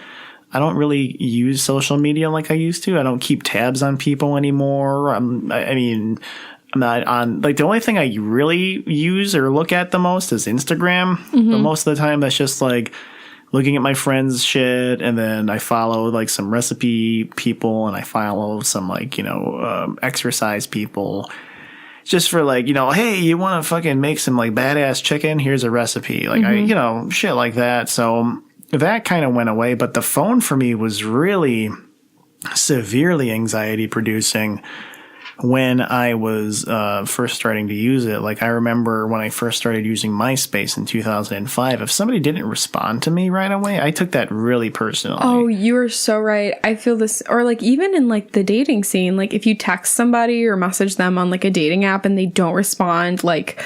Speaker 2: I don't really use social media like I used to. I don't keep tabs on people anymore. I'm not on, like, the only thing I really use or look at the most is Instagram. But most of the time that's just like looking at my friends' shit, and then I follow like some recipe people, and I follow some like, exercise people. Just for like, hey, you want to fucking make some like badass chicken? Here's a recipe. Like, shit like that. So that kind of went away. But the phone for me was really severely anxiety producing when I was first starting to use it. Like, I remember when I first started using MySpace in 2005, if somebody didn't respond to me right away, I took that really personally.
Speaker 1: Oh, you are so right. I feel this, or like even in like the dating scene, like if you text somebody or message them on like a dating app and they don't respond like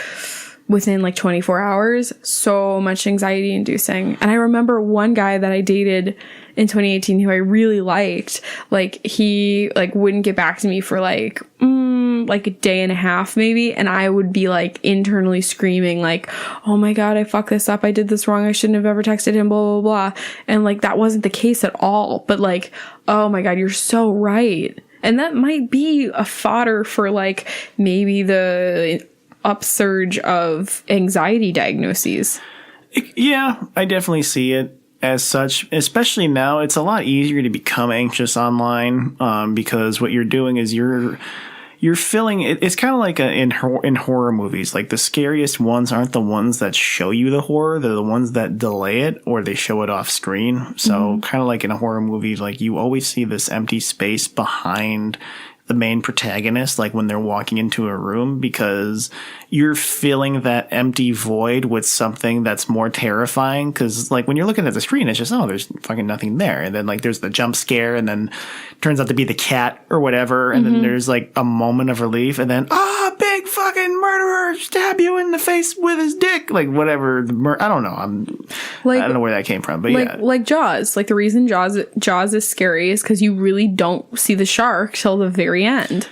Speaker 1: within like 24 hours, so much anxiety inducing. And I remember one guy that I dated in 2018 who I really liked, like he like wouldn't get back to me for like a day and a half maybe, and I would be like internally screaming like, oh my God, I fucked this up, I did this wrong, I shouldn't have ever texted him, blah blah blah. And like that wasn't the case at all, but like, oh my God, you're so right. And that might be a fodder for like maybe the upsurge of anxiety diagnoses.
Speaker 2: Yeah, I definitely see it as such. Especially now, it's a lot easier to become anxious online because what you're doing is you're filling it. It's kind of like in horror movies. Like, the scariest ones aren't the ones that show you the horror; they're the ones that delay it or they show it off screen. So kind of like in a horror movie, like you always see this empty space behind the main protagonist, like when they're walking into a room, because you're filling that empty void with something that's more terrifying. Because like when you're looking at the screen, it's just, oh, there's fucking nothing there. And then like there's the jump scare, and then it turns out to be the cat or whatever. And then there's like a moment of relief, and then, big fucking murderer stab you in the face with his dick. Like whatever. I don't know. I don't know where that came from, but yeah.
Speaker 1: Like Jaws. Like the reason Jaws is scary is because you really don't see the shark till the very end.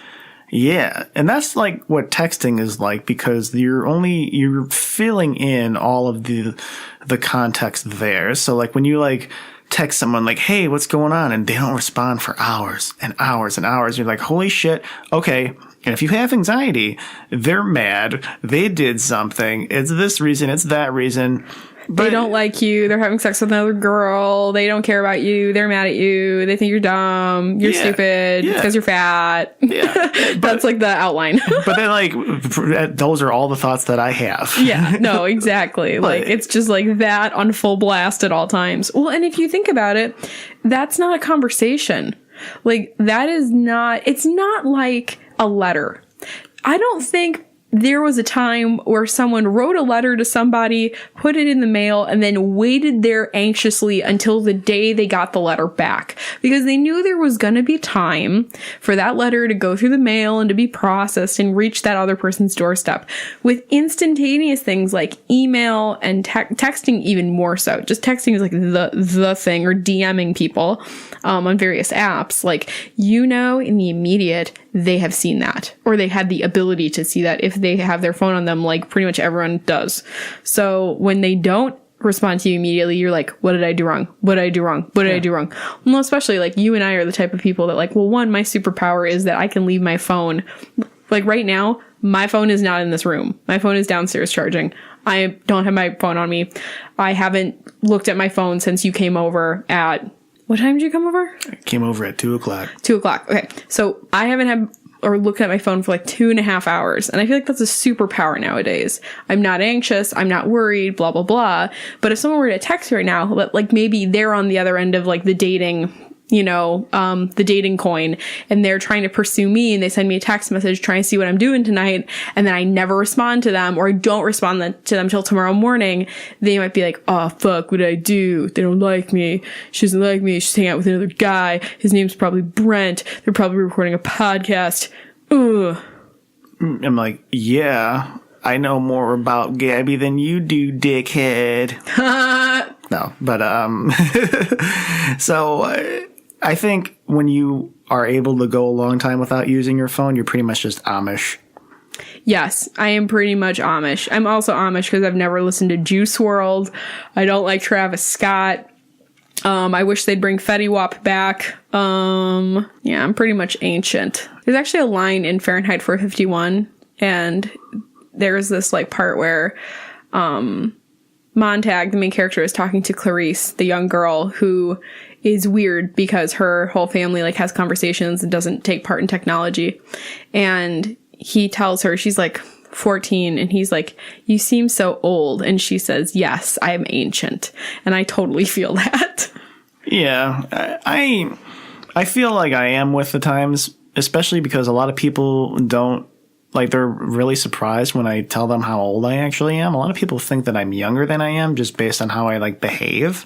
Speaker 2: Yeah, and that's like what texting is like, because you're filling in all of the context there. So like when you like text someone like, hey, what's going on? And they don't respond for hours and hours and hours. You're like, holy shit. Okay. And if you have anxiety, they're mad. They did something. It's this reason. It's that reason. But
Speaker 1: they don't like you. They're having sex with another girl. They don't care about you. They're mad at you. They think you're dumb. You're stupid because you're fat. Yeah. That's like the outline. But
Speaker 2: then like, those are all the thoughts that I have.
Speaker 1: Yeah, no, exactly. Like it's just like that on full blast at all times. Well, and if you think about it, that's not a conversation. Like that is not, it's not like a letter. I don't think there was a time where someone wrote a letter to somebody, put it in the mail, and then waited there anxiously until the day they got the letter back, because they knew there was going to be time for that letter to go through the mail and to be processed and reach that other person's doorstep. With instantaneous things like email and texting, even more so. Just texting is like the thing, or DMing people on various apps. Like, in the immediate, they have seen that, or they had the ability to see that if they have their phone on them, like pretty much everyone does. So when they don't respond to you immediately, you're like, what did I do wrong? What did I do wrong? What did I do wrong? Well, especially like you and I are the type of people that like, well, one, my superpower is that I can leave my phone. Like right now, my phone is not in this room. My phone is downstairs charging. I don't have my phone on me. I haven't looked at my phone since you came over at... What time did you come over?
Speaker 2: I came over at 2 o'clock.
Speaker 1: 2 o'clock. Okay. So I haven't had or looked at my phone for like 2.5 hours. And I feel like that's a superpower nowadays. I'm not anxious. I'm not worried, blah, blah, blah. But if someone were to text me right now, like maybe they're on the other end of like the dating, the dating coin, and they're trying to pursue me, and they send me a text message trying to see what I'm doing tonight, and then I never respond to them, or I don't respond to them till tomorrow morning, they might be like, oh, fuck, what did I do? They don't like me. She doesn't like me. She's hanging out with another guy. His name's probably Brent. They're probably recording a podcast. Ugh.
Speaker 2: I'm like, yeah, I know more about Gabi than you do, dickhead. No, but, so... I think when you are able to go a long time without using your phone, you're pretty much just Amish.
Speaker 1: Yes, I am pretty much Amish. I'm also Amish because I've never listened to Juice WRLD. I don't like Travis Scott. I wish they'd bring Fetty Wap back. Yeah, I'm pretty much ancient. There's actually a line in Fahrenheit 451, and there's this like part where Montag, the main character, is talking to Clarice, the young girl who is weird because her whole family like has conversations and doesn't take part in technology. And he tells her, she's like 14, and he's like, you seem so old. And she says, yes, I am ancient. And I totally feel that.
Speaker 2: Yeah, I feel like I am with the times, especially because a lot of people don't, like, they're really surprised when I tell them how old I actually am. A lot of people think that I'm younger than I am just based on how I like behave.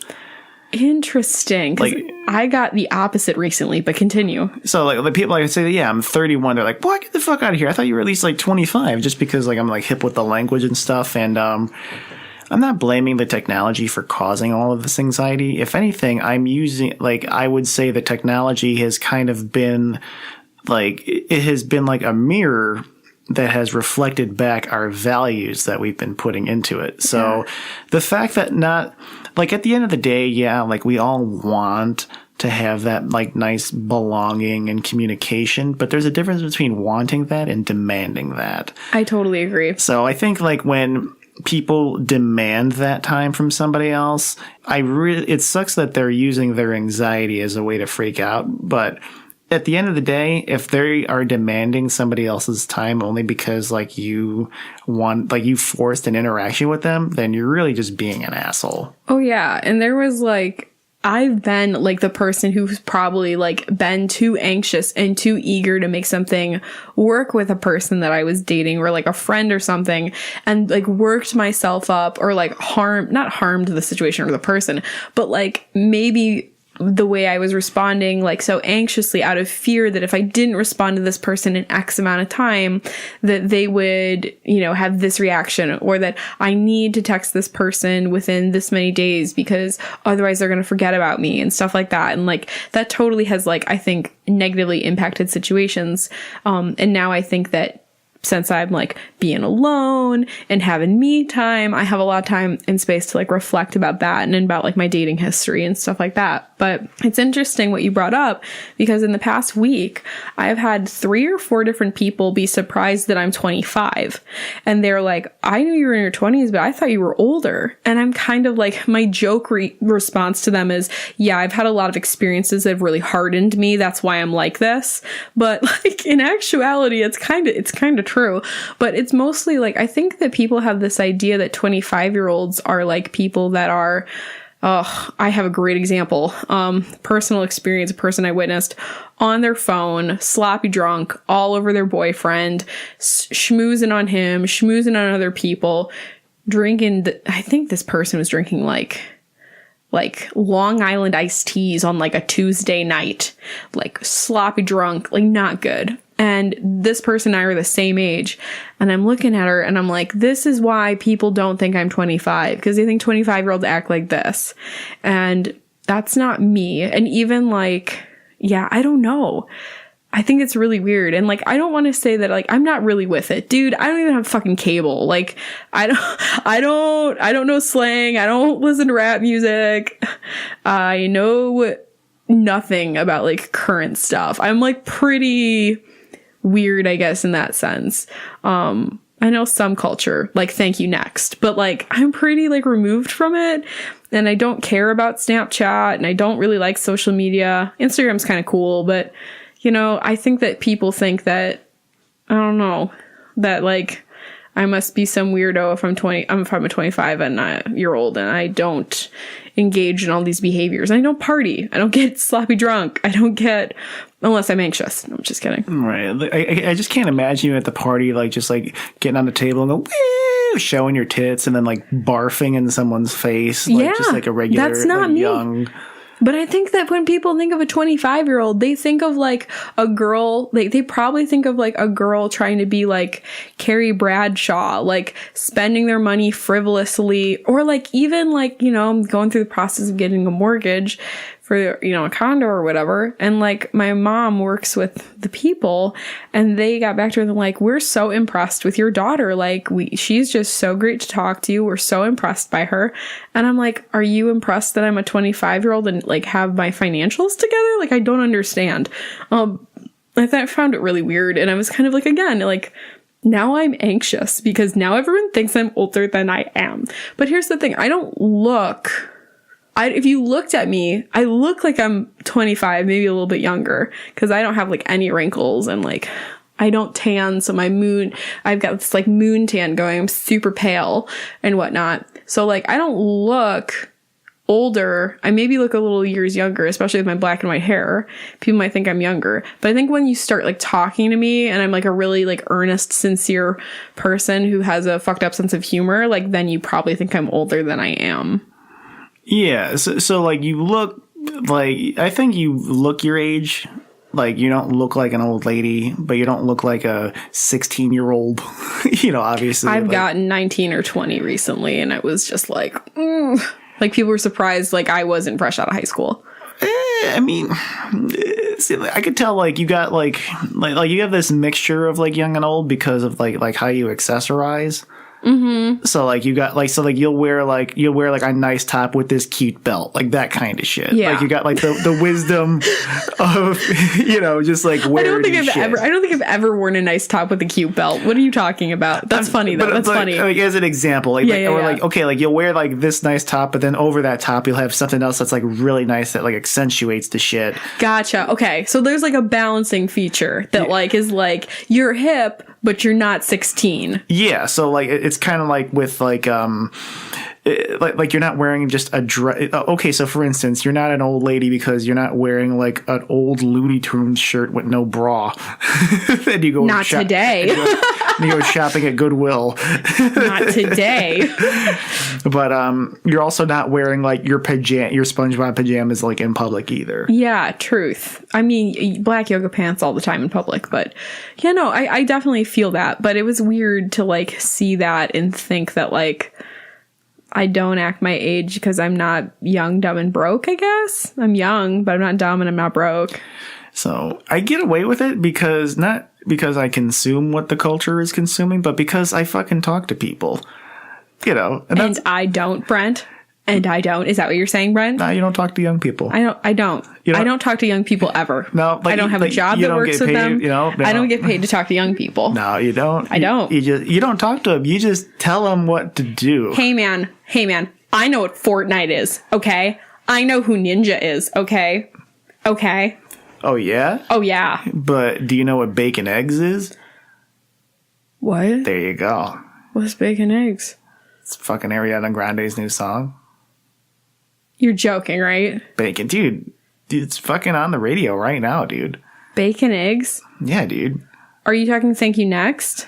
Speaker 1: Interesting. Like, I got the opposite recently, but continue. So
Speaker 2: like the people, like, say, yeah, I'm 31. They're like, boy, get the fuck out of here. I thought you were at least like 25, just because like I'm like hip with the language and stuff. And I'm not blaming the technology for causing all of this anxiety. If anything, I'm using, like, I would say the technology has kind of been like, it has been like a mirror that has reflected back our values that we've been putting into it. So the fact that not, like, at the end of the day, yeah, like, we all want to have that, like, nice belonging and communication, but there's a difference between wanting that and demanding that.
Speaker 1: I totally agree.
Speaker 2: So I think, like, when people demand that time from somebody else, it sucks that they're using their anxiety as a way to freak out, but at the end of the day, if they are demanding somebody else's time only because, like, you forced an interaction with them, then you're really just being an asshole.
Speaker 1: Oh, yeah. And there was, like, I've been, like, the person who's probably, like, been too anxious and too eager to make something work with a person that I was dating, or, like, a friend or something, and, like, worked myself up, or, like, not harmed the situation or the person, but, like, maybe the way I was responding, like, so anxiously out of fear that if I didn't respond to this person in X amount of time, that they would, have this reaction, or that I need to text this person within this many days because otherwise they're going to forget about me and stuff like that. And, like, that totally has, like, I think negatively impacted situations. And now I think that since I'm, like, being alone and having me time, I have a lot of time and space to, like, reflect about that and about, like, my dating history and stuff like that. But it's interesting what you brought up, because in the past week, I've had 3 or 4 different people be surprised that I'm 25. And they're like, I knew you were in your 20s, but I thought you were older. And I'm kind of like, my joke response to them is, yeah, I've had a lot of experiences that have really hardened me. That's why I'm like this. But, like, in actuality, it's kind of true. But it's mostly, like, I think that people have this idea that 25-year-olds are, like, people that are I have a great example. Personal experience, a person I witnessed on their phone, sloppy drunk, all over their boyfriend, schmoozing on him, schmoozing on other people, drinking. I think this person was drinking like Long Island iced teas on like a Tuesday night, like sloppy drunk, like not good. And this person and I are the same age. And I'm looking at her and I'm like, this is why people don't think I'm 25, because they think 25-year-olds act like this. And that's not me. And even like, yeah, I don't know. I think it's really weird. And like, I don't want to say that like, I'm not really with it. Dude, I don't even have fucking cable. Like, I don't know slang. I don't listen to rap music. I know nothing about like current stuff. I'm like pretty weird, I guess, in that sense. I know some culture, like thank you next, but like I'm pretty like removed from it, and I don't care about Snapchat, and I don't really like social media. Instagram's kind of cool, but you know, I think that people think that, I don't know, that like I must be some weirdo if I'm a 25 and year old and I don't engage in all these behaviors. I don't party. I don't get sloppy drunk. I don't get, unless I'm anxious. No, I'm just kidding.
Speaker 2: Right. I just can't imagine you at the party, like just like getting on the table and go, woo, showing your tits and then like barfing in someone's face. Like,
Speaker 1: yeah.
Speaker 2: Just like a regular,
Speaker 1: that's not
Speaker 2: like,
Speaker 1: me.
Speaker 2: young.
Speaker 1: But I think that when people think of a 25-year-old, they think of like a girl, like they probably think of like a girl trying to be like Carrie Bradshaw, like spending their money frivolously, or like even like, you know, going through the process of getting a mortgage for, you know, a condo or whatever. And like my mom works with the people and they got back to her and like, we're so impressed with your daughter. Like she's just so great to talk to. We're so impressed by her. And I'm like, are you impressed that I'm a 25-year-old and like have my financials together? Like, I don't understand. I found it really weird. And I was kind of like, again, like, now I'm anxious because now everyone thinks I'm older than I am. But here's the thing. I don't look, if you looked at me, I look like I'm 25, maybe a little bit younger, because I don't have like any wrinkles and like I don't tan. So I've got this like moon tan going. I'm super pale and whatnot. So like, I don't look older. I maybe look a little years younger, especially with my black and white hair. People might think I'm younger, but I think when you start like talking to me and I'm like a really like earnest, sincere person who has a fucked up sense of humor, like then you probably think I'm older than I am.
Speaker 2: Yeah. So like you look like, I think you look your age. Like, you don't look like an old lady, but you don't look like a 16-year-old, you know, obviously.
Speaker 1: I've
Speaker 2: like,
Speaker 1: gotten 19 or 20 recently, and I was just like, like people were surprised like I wasn't fresh out of high school.
Speaker 2: I mean, see, I could tell like you got like you have this mixture of like young and old because of like how you accessorize. Mm-hmm. So like you got like, so like you'll wear like a nice top with this cute belt, like that kind of shit.
Speaker 1: Yeah.
Speaker 2: Like you got like the wisdom of, you know, just like wearing
Speaker 1: I don't think I've ever worn a nice top with a cute belt. What are you talking about? That's funny though. That's funny.
Speaker 2: Like as an example, like, like okay, like you'll wear like this nice top, but then over that top you'll have something else that's like really nice that like accentuates the shit. Gotcha.
Speaker 1: Okay, so there's like a balancing feature that like is like you're hip, but you're not 16.
Speaker 2: Yeah, so like it's kind of like with like like you're not wearing just a dress. Okay, so for instance, you're not an old lady because you're not wearing like an old Looney Tunes shirt with no bra. Then you go
Speaker 1: not today.
Speaker 2: You go shopping at Goodwill.
Speaker 1: Not today.
Speaker 2: But you're also not wearing like your SpongeBob pajamas like in public either.
Speaker 1: Yeah, truth. I mean, black yoga pants all the time in public, but yeah, no, I definitely feel that. But it was weird to like see that and think that like I don't act my age because I'm not young, dumb, and broke, I guess. I'm young, but I'm not dumb and I'm not broke.
Speaker 2: So I get away with it because not because I consume what the culture is consuming, but because I fucking talk to people, you know.
Speaker 1: And I don't, Brent. And I don't. Is that what you're saying, Brent?
Speaker 2: No, you don't talk to young people.
Speaker 1: I don't. I don't talk to young people ever.
Speaker 2: No, like,
Speaker 1: I don't have a job that works with them.
Speaker 2: You know, no.
Speaker 1: I don't get paid to talk to young people.
Speaker 2: No, you don't.
Speaker 1: I don't.
Speaker 2: You don't talk to them. You just tell them what to do.
Speaker 1: Hey man. I know what Fortnite is. Okay. I know who Ninja is. Okay.
Speaker 2: Oh yeah.
Speaker 1: Oh yeah.
Speaker 2: But do you know what bacon eggs is?
Speaker 1: What?
Speaker 2: There you go.
Speaker 1: What's bacon eggs?
Speaker 2: It's fucking Ariana Grande's new song.
Speaker 1: You're joking, right?
Speaker 2: Bacon. Dude, it's fucking on the radio right now, dude.
Speaker 1: Bacon eggs?
Speaker 2: Yeah, dude.
Speaker 1: Are you talking Thank You Next?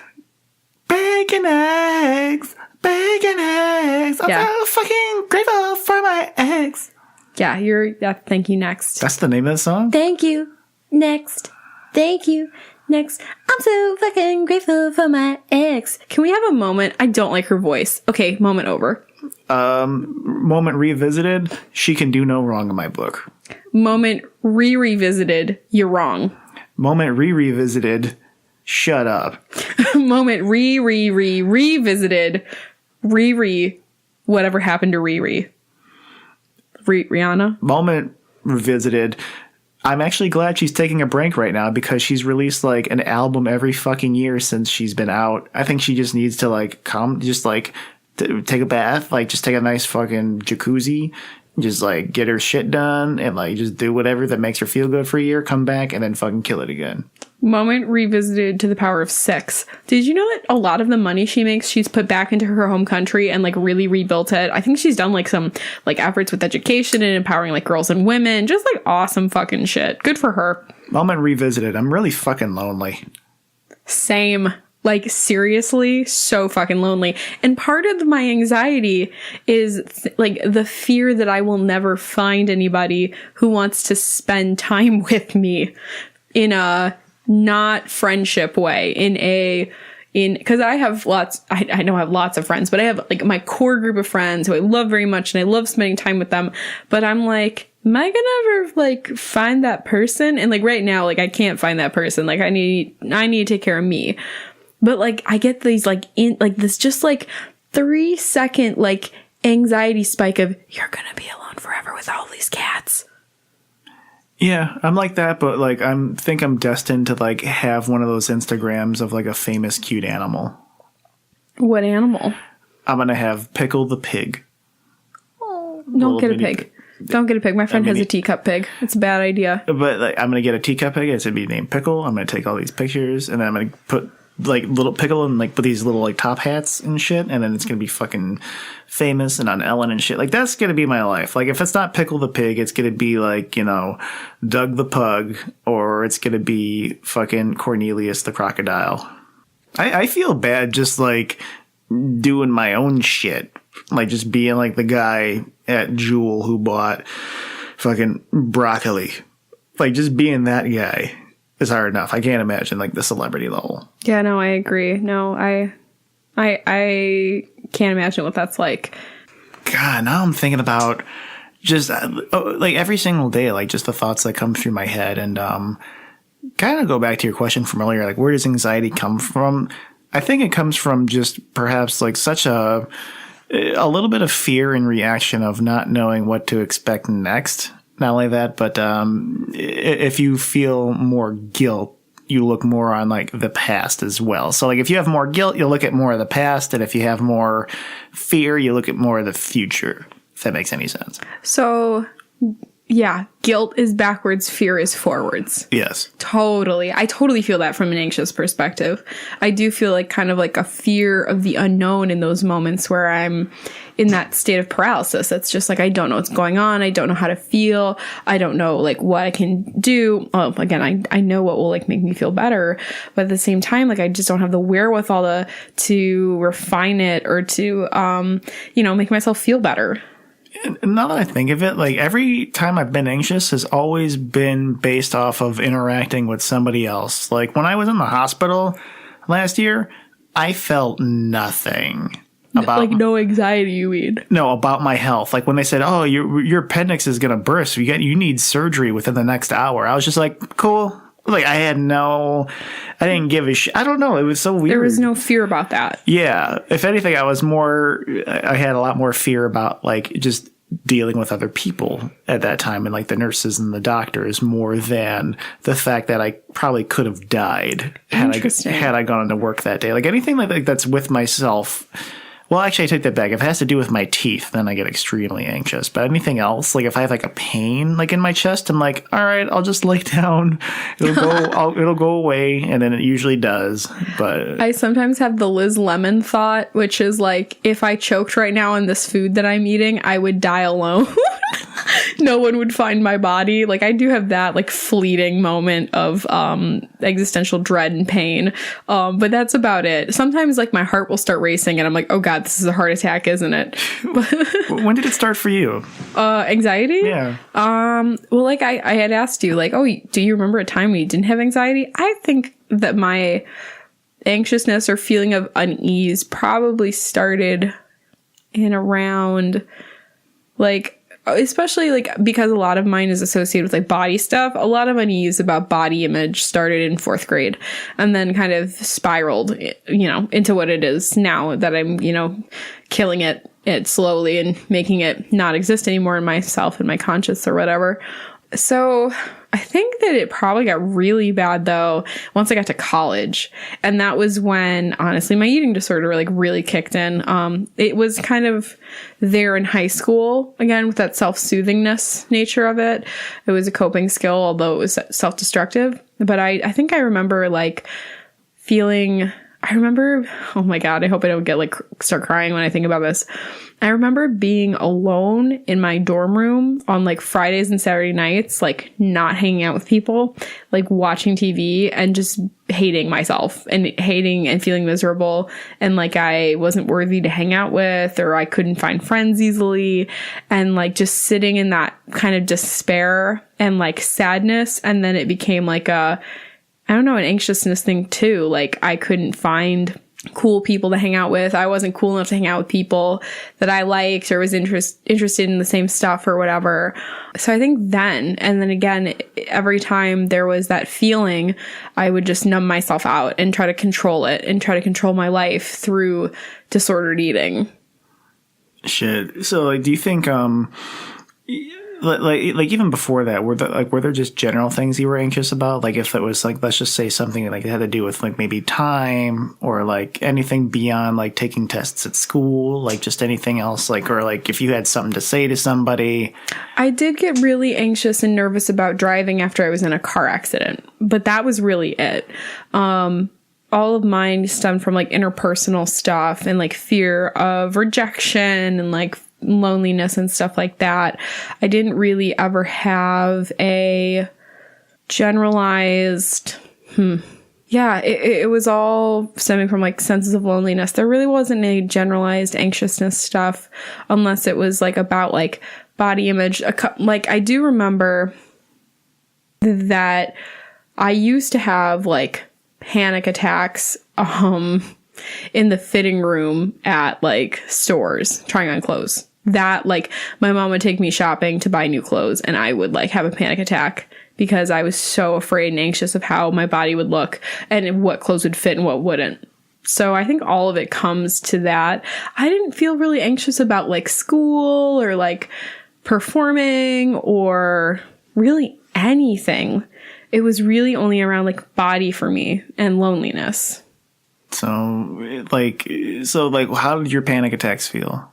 Speaker 2: Bacon eggs. Bacon eggs. I'm so fucking grateful for my eggs.
Speaker 1: Yeah, Thank You Next.
Speaker 2: That's the name of the song?
Speaker 1: Thank you. Next. Thank you. Next. I'm so fucking grateful for my ex. Can we have a moment? I don't like her voice. Okay, moment over.
Speaker 2: Moment revisited. She can do no wrong in my book.
Speaker 1: Moment revisited. You're wrong.
Speaker 2: Moment revisited. Shut up.
Speaker 1: Moment revisited. Whatever happened to Riri? Rihanna?
Speaker 2: Moment revisited. I'm actually glad she's taking a break right now because she's released like an album every fucking year since she's been out. I think she just needs to like take a bath, like just take a nice fucking jacuzzi, just like get her shit done and like just do whatever that makes her feel good for a year, come back and then fucking kill it again.
Speaker 1: Moment revisited to the power of 6. Did you know that a lot of the money she makes, she's put back into her home country and like really rebuilt it? I think she's done like some like efforts with education and empowering like girls and women. Just like awesome fucking shit. Good for her.
Speaker 2: Moment revisited. I'm really fucking lonely.
Speaker 1: Same. Like seriously, so fucking lonely. And part of my anxiety is like the fear that I will never find anybody who wants to spend time with me in a not friendship way, because I have lots, I know I have lots of friends, but I have like my core group of friends who I love very much and I love spending time with them. But I'm like, am I gonna ever like find that person? And like right now, like I can't find that person. Like I need to take care of me. But like I get these like this just like 3-second like anxiety spike of you're gonna be alone forever with all these cats.
Speaker 2: Yeah, I'm like that, but like think I'm destined to like have one of those Instagrams of like a famous cute animal.
Speaker 1: What animal?
Speaker 2: I'm gonna have Pickle the pig.
Speaker 1: Oh, don't get a pig. Don't get a pig. My friend has a teacup pig. It's a bad idea.
Speaker 2: But like, I'm gonna get a teacup pig. It's gonna be named Pickle. I'm gonna take all these pictures and then I'm gonna put like little Pickle and like put these little like top hats and shit, and then it's gonna be fucking famous and on Ellen and shit. Like that's gonna be my life. Like if it's not Pickle the pig, it's gonna be like, you know, Doug the pug, or it's gonna be fucking Cornelius the crocodile. I feel bad just like doing my own shit, like just being like the guy at Jewel who bought fucking broccoli, like just being that guy. Is hard enough. I can't imagine like the celebrity level.
Speaker 1: Yeah, no, I agree. No, I can't imagine what that's like.
Speaker 2: God, now I'm thinking about just like every single day, like just the thoughts that come through my head, and kind of go back to your question from earlier, like where does anxiety come from? I think it comes from just perhaps like such a little bit of fear and reaction of not knowing what to expect next. Not only that, but if you feel more guilt, you look more on like the past as well. So like if you have more guilt, you'll look at more of the past, and if you have more fear, you look at more of the future. If that makes any sense. So
Speaker 1: yeah, guilt is backwards, fear is forwards.
Speaker 2: Yes.
Speaker 1: Totally. I totally feel that from an anxious perspective. I do feel like kind of like a fear of the unknown in those moments where I'm in that state of paralysis. It's just like, I don't know what's going on. I don't know how to feel. I don't know like what I can do. Well, again, I know what will like make me feel better, but at the same time, like I just don't have the wherewithal to refine it or to, make myself feel better.
Speaker 2: Now that I think of it, like every time I've been anxious has always been based off of interacting with somebody else. Like when I was in the hospital last year, I felt nothing. About,
Speaker 1: like no anxiety, you mean?
Speaker 2: No, about my health. Like when they said, "Oh, your appendix is gonna burst. You need surgery within the next hour." I was just like, "Cool." Like I didn't give a shit. I don't know. It was so weird.
Speaker 1: There was no fear about that.
Speaker 2: Yeah. If anything, I had a lot more fear about like just dealing with other people at that time, and like the nurses and the doctors, more than the fact that I probably could have died had I gone into work that day. Like anything like that's with myself. Well, actually, I take that back. If it has to do with my teeth, then I get extremely anxious. But anything else, like if I have like a pain like in my chest, I'm like, all right, I'll just lay down. It'll go away, and then it usually does. But
Speaker 1: I sometimes have the Liz Lemon thought, which is like, if I choked right now on this food that I'm eating, I would die alone. no one would find my body. Like I do have that like fleeting moment of existential dread and pain. But that's about it. Sometimes like my heart will start racing and I'm like, oh God, this is a heart attack, isn't it?
Speaker 2: When did it start for you?
Speaker 1: Anxiety?
Speaker 2: Yeah.
Speaker 1: Well, like I had asked you, like, oh, do you remember a time when you didn't have anxiety? I think that my anxiousness or feeling of unease probably started in around like, especially like because a lot of mine is associated with like body stuff. A lot of unease about body image started in 4th grade and then kind of spiraled, into what it is now that I'm, killing it slowly and making it not exist anymore in myself and my conscious or whatever. So I think that it probably got really bad though once I got to college, and that was when honestly my eating disorder like really kicked in. It was kind of there in high school again with that self-soothingness nature of it. It was a coping skill, although it was self-destructive. But I think I remember like feeling. Oh my God, I hope I don't start crying when I think about this. I remember being alone in my dorm room on like Fridays and Saturday nights, like not hanging out with people, like watching TV and just hating myself and hating and feeling miserable. And like I wasn't worthy to hang out with, or I couldn't find friends easily. And like just sitting in that kind of despair and like sadness. And then it became like an anxiousness thing too. Like I couldn't find cool people to hang out with. I wasn't cool enough to hang out with people that I liked or was interested in the same stuff or whatever. So I think then, and then again, every time there was that feeling, I would just numb myself out and try to control it and try to control my life through disordered eating.
Speaker 2: Shit. So like, do you think, like even before that, were there just general things you were anxious about? Like if it was like, let's just say something like it had to do with like maybe time or like anything beyond like taking tests at school, like just anything else, like, or like if you had something to say to somebody.
Speaker 1: I did get really anxious and nervous about driving after I was in a car accident, but that was really it. All of mine stemmed from like interpersonal stuff and like fear of rejection and like loneliness and stuff like that. I didn't really ever have a generalized, it was all stemming from like senses of loneliness. There really wasn't any generalized anxiousness stuff unless it was like about like body image. Like I do remember that I used to have like panic attacks, in the fitting room at like stores trying on clothes. That like my mom would take me shopping to buy new clothes and I would like have a panic attack because I was so afraid and anxious of how my body would look and what clothes would fit and what wouldn't. So I think all of it comes to that. I didn't feel really anxious about like school or like performing or really anything. It was really only around like body for me and loneliness.
Speaker 2: So how did your panic attacks feel?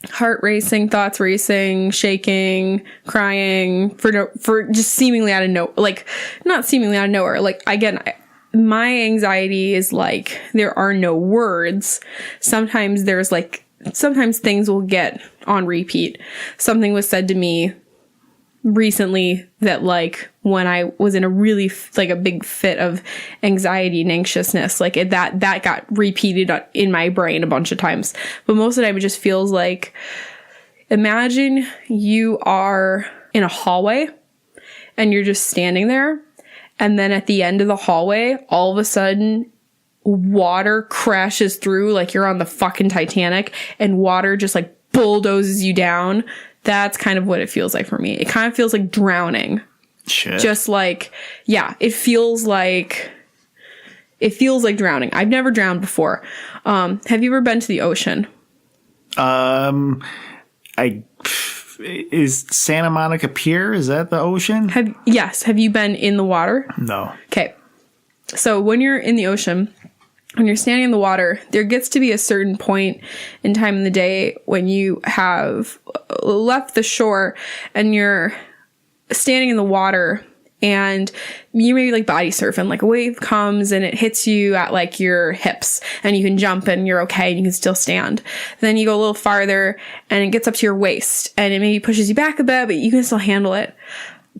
Speaker 1: Heart racing, thoughts racing, shaking, crying for just seemingly out of nowhere. Like, not seemingly out of nowhere. Like, again, my anxiety is like, there are no words. Sometimes things will get on repeat. Something was said to me recently that like when I was in a really like a big fit of anxiety and anxiousness, like that got repeated in my brain a bunch of times. But most of the time it just feels like, imagine you are in a hallway and you're just standing there. And then at the end of the hallway, all of a sudden water crashes through like you're on the fucking Titanic and water just like bulldozes you down. That's kind of what it feels like for me. It kind of feels like drowning.
Speaker 2: Shit.
Speaker 1: Just like, yeah, it feels like drowning. I've never drowned before. Have you ever been to the ocean?
Speaker 2: Is Santa Monica Pier, is that the ocean?
Speaker 1: Yes. Have you been in the water?
Speaker 2: No.
Speaker 1: Okay. So when you're in the ocean, when you're standing in the water, there gets to be a certain point in time in the day when you have left the shore and you're standing in the water and you maybe like body surf and like a wave comes and it hits you at like your hips and you can jump and you're okay and you can still stand. Then you go a little farther and it gets up to your waist and it maybe pushes you back a bit, but you can still handle it.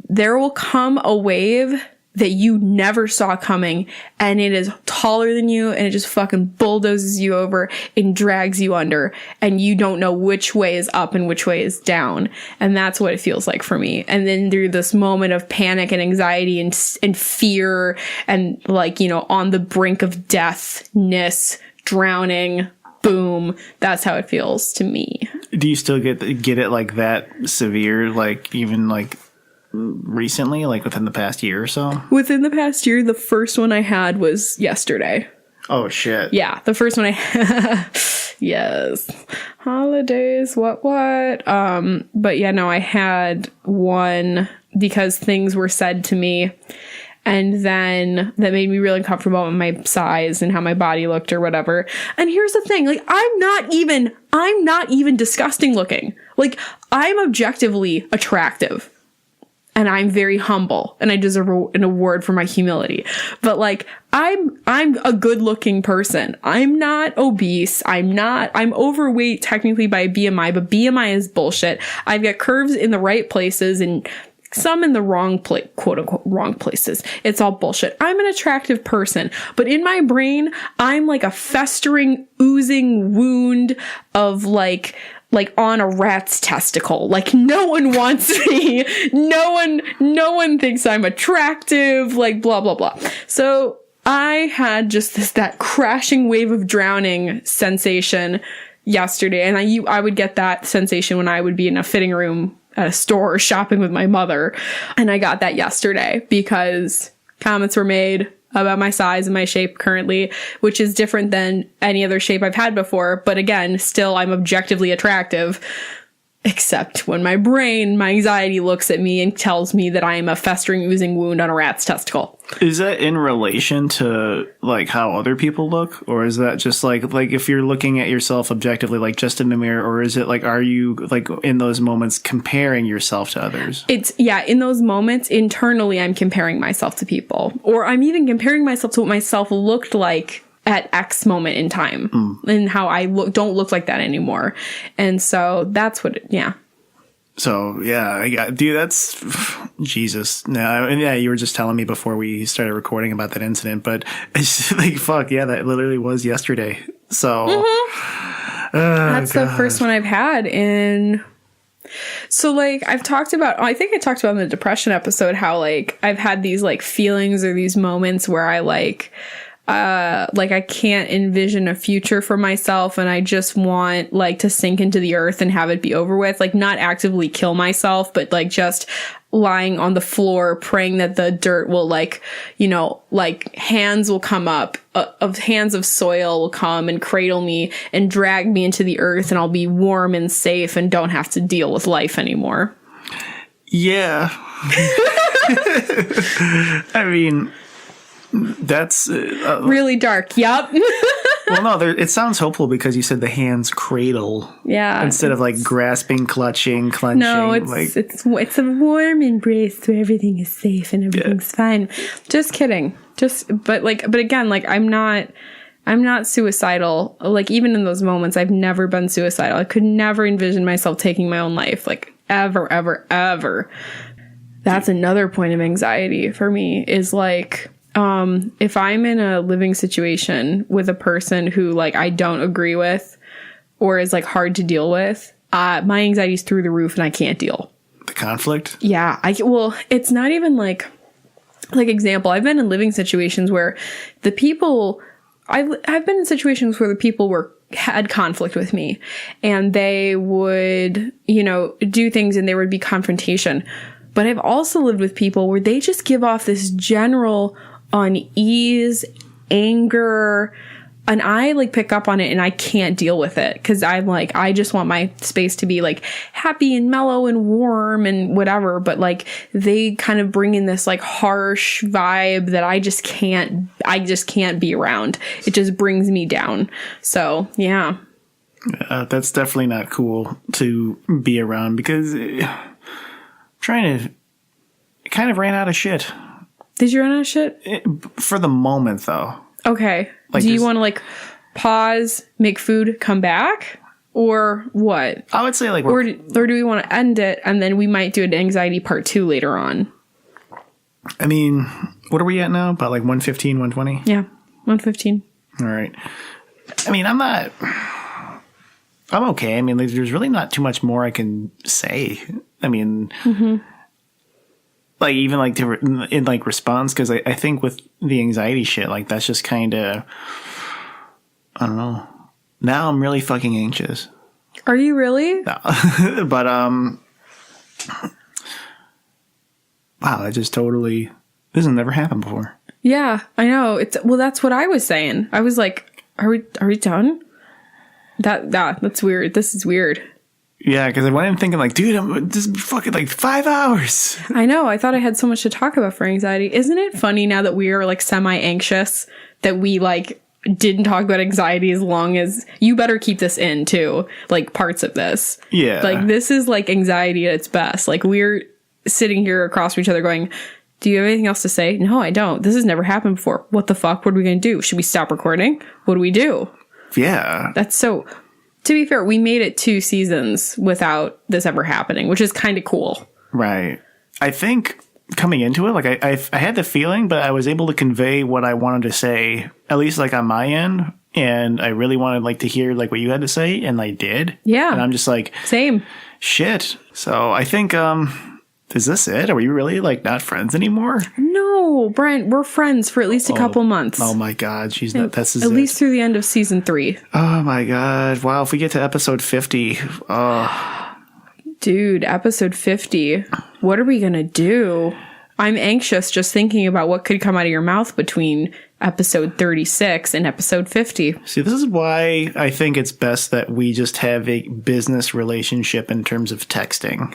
Speaker 1: There will come a wave that you never saw coming, and it is taller than you, and it just fucking bulldozes you over and drags you under, and you don't know which way is up and which way is down. And that's what it feels like for me. And then through this moment of panic and anxiety and fear and like, you know, on the brink of deathness, drowning, boom, that's how it feels to me.
Speaker 2: Do you still get it like that severe, like even like recently, like within the past year or so?
Speaker 1: Within the past year, the first one I had was yesterday.
Speaker 2: Oh shit.
Speaker 1: Yeah, the first one yes. Holidays, what? But yeah, no, I had one because things were said to me, and then that made me really uncomfortable with my size and how my body looked or whatever. And here's the thing, like I'm not even disgusting looking. Like I'm objectively attractive. And I'm very humble, and I deserve an award for my humility. But like, I'm a good looking person. I'm not obese. I'm overweight technically by BMI, but BMI is bullshit. I've got curves in the right places and some in the wrong quote unquote wrong places. It's all bullshit. I'm an attractive person, but in my brain, I'm like a festering, oozing wound of like on a rat's testicle. Like no one wants me. No one thinks I'm attractive, like blah, blah, blah. So I had just that crashing wave of drowning sensation yesterday. And I would get that sensation when I would be in a fitting room at a store or shopping with my mother. And I got that yesterday because comments were made about my size and my shape currently, which is different than any other shape I've had before. But again, still I'm objectively attractive, except when my anxiety looks at me and tells me that I am a festering, oozing wound on a rat's testicle.
Speaker 2: Is that in relation to like how other people look? Or is that just like if you're looking at yourself objectively, like just in the mirror, or is it like, are you like in those moments comparing yourself to others?
Speaker 1: In those moments internally, I'm comparing myself to people, or I'm even comparing myself to what myself looked like at X moment in time and how I don't look like that anymore. And so that's what
Speaker 2: So yeah, dude, that's Jesus. No, and yeah, you were just telling me before we started recording about that incident, but it's like, fuck yeah, that literally was yesterday. So
Speaker 1: that's God. The first one I've had in. So like I think I talked about in the depression episode how like I've had these like feelings or these moments where I like I can't envision a future for myself and I just want like to sink into the earth and have it be over with, like not actively kill myself, but like just lying on the floor praying that the dirt will like, you know, like hands will come up, hands of soil will come and cradle me and drag me into the earth and I'll be warm and safe and don't have to deal with life anymore.
Speaker 2: Yeah. I mean, that's
Speaker 1: really dark. Yep.
Speaker 2: Well, no, it sounds hopeful because you said the hands cradle.
Speaker 1: Yeah.
Speaker 2: Instead of like grasping, clutching, clenching. No,
Speaker 1: it's a warm embrace where everything is safe and everything's fine. Just kidding. But again, like I'm not suicidal. Like even in those moments, I've never been suicidal. I could never envision myself taking my own life. Like ever, ever, ever. That's another point of anxiety for me is like, if I'm in a living situation with a person who like I don't agree with or is like hard to deal with, my anxiety's through the roof and I can't deal.
Speaker 2: The conflict?
Speaker 1: Yeah. It's not even like example, I've been in living situations where the people I've been in situations where the people had conflict with me and they would, you know, do things and there would be confrontation. But I've also lived with people where they just give off this general unease, anger, and I like pick up on it and I can't deal with it because I'm like, I just want my space to be like happy and mellow and warm and whatever. But like they kind of bring in this like harsh vibe that I just can't be around. It just brings me down. So yeah.
Speaker 2: That's definitely not cool to be around because trying to kind of ran out of shit.
Speaker 1: Did you run out of shit?
Speaker 2: For the moment, though.
Speaker 1: Okay.
Speaker 2: Like,
Speaker 1: do you want to like pause, make food, come back? Or what?
Speaker 2: I would say like...
Speaker 1: Or do we want to end it and then we might do an anxiety part 2 later on?
Speaker 2: I mean, what are we at now? About like 115, 120?
Speaker 1: Yeah, 115.
Speaker 2: All right. I mean, I'm okay. I mean, like, there's really not too much more I can say. I mean, like even like in like response, because I think with the anxiety shit, like that's just kind of, I don't know. Now I'm really fucking anxious.
Speaker 1: Are you really?
Speaker 2: No. But wow, that just totally, this has never happened before.
Speaker 1: Yeah, I know. Well, that's what I was saying. I was like, are we done? That's weird. This is weird.
Speaker 2: Yeah, because I went in thinking like, dude, this is fucking like 5 hours.
Speaker 1: I know. I thought I had so much to talk about for anxiety. Isn't it funny now that we are like semi-anxious that we like didn't talk about anxiety as long as you better keep this in too, like parts of this.
Speaker 2: Yeah.
Speaker 1: Like this is like anxiety at its best. Like we're sitting here across from each other going, do you have anything else to say? No, I don't. This has never happened before. What the fuck? What are we going to do? Should we stop recording? What do we do?
Speaker 2: Yeah.
Speaker 1: That's so... To be fair, we made it 2 seasons without this ever happening, which is kind of cool.
Speaker 2: Right. I think coming into it, like I had the feeling, but I was able to convey what I wanted to say, at least like on my end. And I really wanted like to hear like what you had to say, and I did.
Speaker 1: Yeah.
Speaker 2: And I'm just like...
Speaker 1: Same.
Speaker 2: Shit. So I think... Is this it? Are we really like not friends anymore?
Speaker 1: No, Brent, we're friends for at least a couple months.
Speaker 2: Oh my God, she's not. This is
Speaker 1: at least through the end of season 3.
Speaker 2: Oh my God! Wow, if we get to episode 50,
Speaker 1: dude, episode 50. What are we gonna do? I'm anxious just thinking about what could come out of your mouth between episode 36 and episode 50.
Speaker 2: See, this is why I think it's best that we just have a business relationship in terms of texting.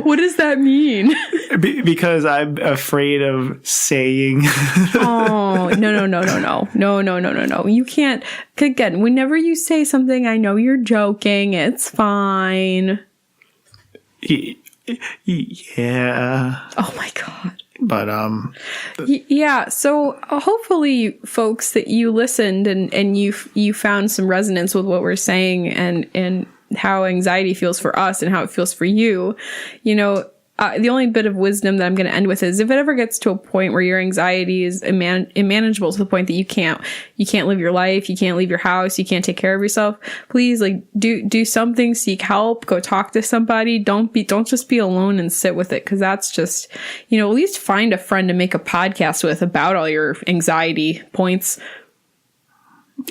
Speaker 1: What does that mean?
Speaker 2: Because I'm afraid of saying...
Speaker 1: Oh, no. You can't... Again, whenever you say something, I know you're joking. It's fine.
Speaker 2: Yeah.
Speaker 1: Oh my God.
Speaker 2: But
Speaker 1: yeah, so hopefully folks that you listened and you found some resonance with what we're saying and how anxiety feels for us and how it feels for you. You know, the only bit of wisdom that I'm going to end with is if it ever gets to a point where your anxiety is unmanageable to the point that you can't live your life, you can't leave your house, you can't take care of yourself, please like do something, seek help, go talk to somebody. Don't just be alone and sit with it. 'Cause that's just, you know, at least find a friend to make a podcast with about all your anxiety points.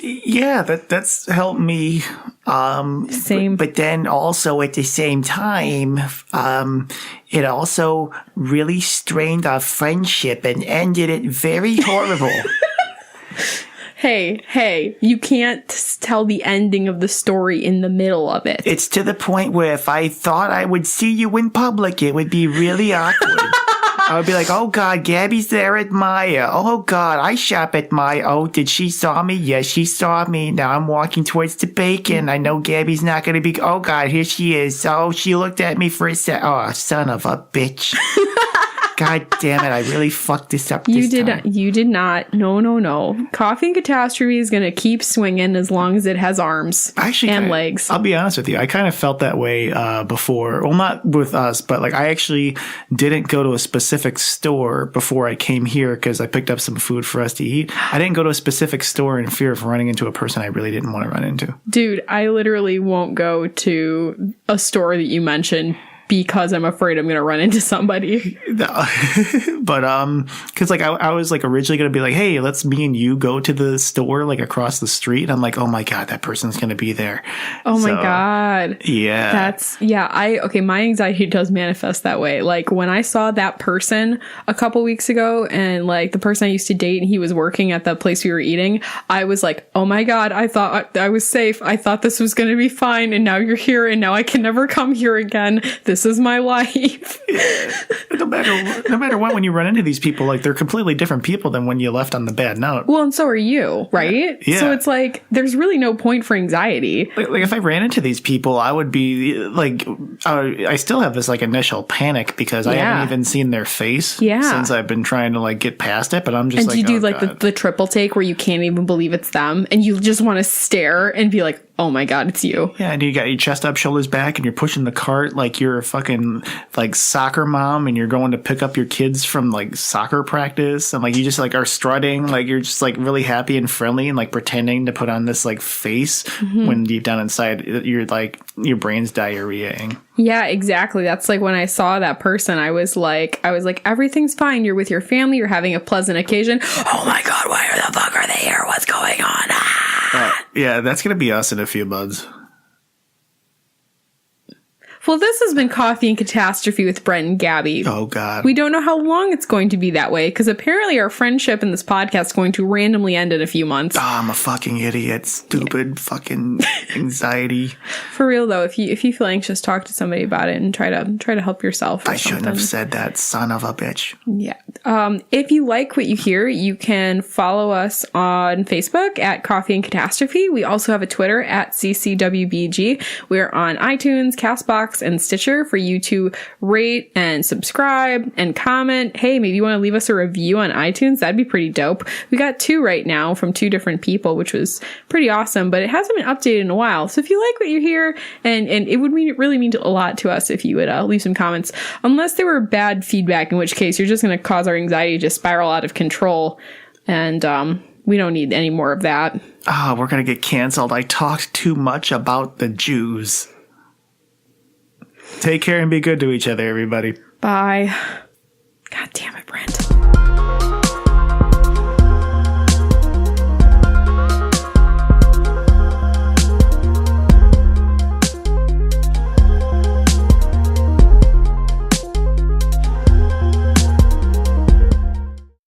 Speaker 2: yeah, that's helped me.
Speaker 1: Same.
Speaker 2: But then also at the same time, it also really strained our friendship and ended it very horrible.
Speaker 1: Hey, you can't tell the ending of the story in the middle of it.
Speaker 2: It's to the point where if I thought I would see you in public, it would be really awkward. I would be like, oh God, Gabby's there at Maya. Oh God, I shop at Maya. Oh, did she saw me? Yes, she saw me. Now I'm walking towards the bacon. I know Gabby's not going to be, oh God, here she is. Oh, she looked at me for a sec. Oh, son of a bitch. God damn it, I really fucked this up
Speaker 1: You did not. No. Coffee and Catastrophe is going to keep swinging as long as it has arms and legs.
Speaker 2: I'll be honest with you. I kind of felt that way before. Well, not with us, but like I actually didn't go to a specific store before I came here because I picked up some food for us to eat. I didn't go to a specific store in fear of running into a person I really didn't want to run into.
Speaker 1: Dude, I literally won't go to a store that you mentioned because I'm afraid I'm going to run into somebody.
Speaker 2: But, cause like I was like originally going to be like, hey, let's me and you go to the store like across the street. And I'm like, oh my God, that person's going to be there.
Speaker 1: Oh my God.
Speaker 2: Yeah.
Speaker 1: My anxiety does manifest that way. Like when I saw that person a couple weeks ago and like the person I used to date and he was working at the place we were eating, I was like, oh my God, I thought I was safe. I thought this was going to be fine. And now you're here and now I can never come here again. This this is my life.
Speaker 2: No matter what, when you run into these people, like they're completely different people than when you left on the bad note.
Speaker 1: Well, and so are you, right?
Speaker 2: Yeah.
Speaker 1: So it's like there's really no point for anxiety.
Speaker 2: Like if I ran into these people, I would be like, I still have this like initial panic because I haven't even seen their face since I've been trying to like get past it. But I'm just
Speaker 1: and you do like the triple take where you can't even believe it's them, and you just want to stare and be like, oh my God, it's you.
Speaker 2: Yeah, and you got your chest up, shoulders back, and you're pushing the cart like you're a fucking like soccer mom, and you're going to pick up your kids from like soccer practice, and like you just like are strutting, like you're just like really happy and friendly, and like pretending to put on this like face when deep down inside you're like your brain's diarrheaing.
Speaker 1: Yeah, exactly. That's like when I saw that person, I was like, everything's fine. You're with your family. You're having a pleasant occasion. Oh my God, why the fuck are they here? What's going on?
Speaker 2: Yeah, that's going to be us in a few months.
Speaker 1: Well, this has been Coffee and Catastrophe with Brent and Gabi.
Speaker 2: Oh, God.
Speaker 1: We don't know how long it's going to be that way, because apparently our friendship in this podcast is going to randomly end in a few months.
Speaker 2: Oh, I'm a fucking idiot. Stupid fucking anxiety.
Speaker 1: For real, though, if you feel anxious, talk to somebody about it and try to help yourself.
Speaker 2: I shouldn't have said that, son of a bitch.
Speaker 1: Yeah. If you like what you hear, you can follow us on Facebook at Coffee and Catastrophe. We also have a Twitter at CCWBG. We're on iTunes, CastBox, and Stitcher for you to rate and subscribe and comment. Hey, maybe you want to leave us a review on iTunes. That'd be pretty dope. We got 2 right now from 2 different people, which was pretty awesome, but it hasn't been updated in a while. So if you like what you hear, and it would really mean a lot to us if you would leave some comments, unless they were bad feedback, in which case you're just going to cause our anxiety to spiral out of control. And we don't need any more of that.
Speaker 2: We're going to get canceled. I talked too much about the Jews. Take care and be good to each other, everybody.
Speaker 1: Bye. God damn it, Brent.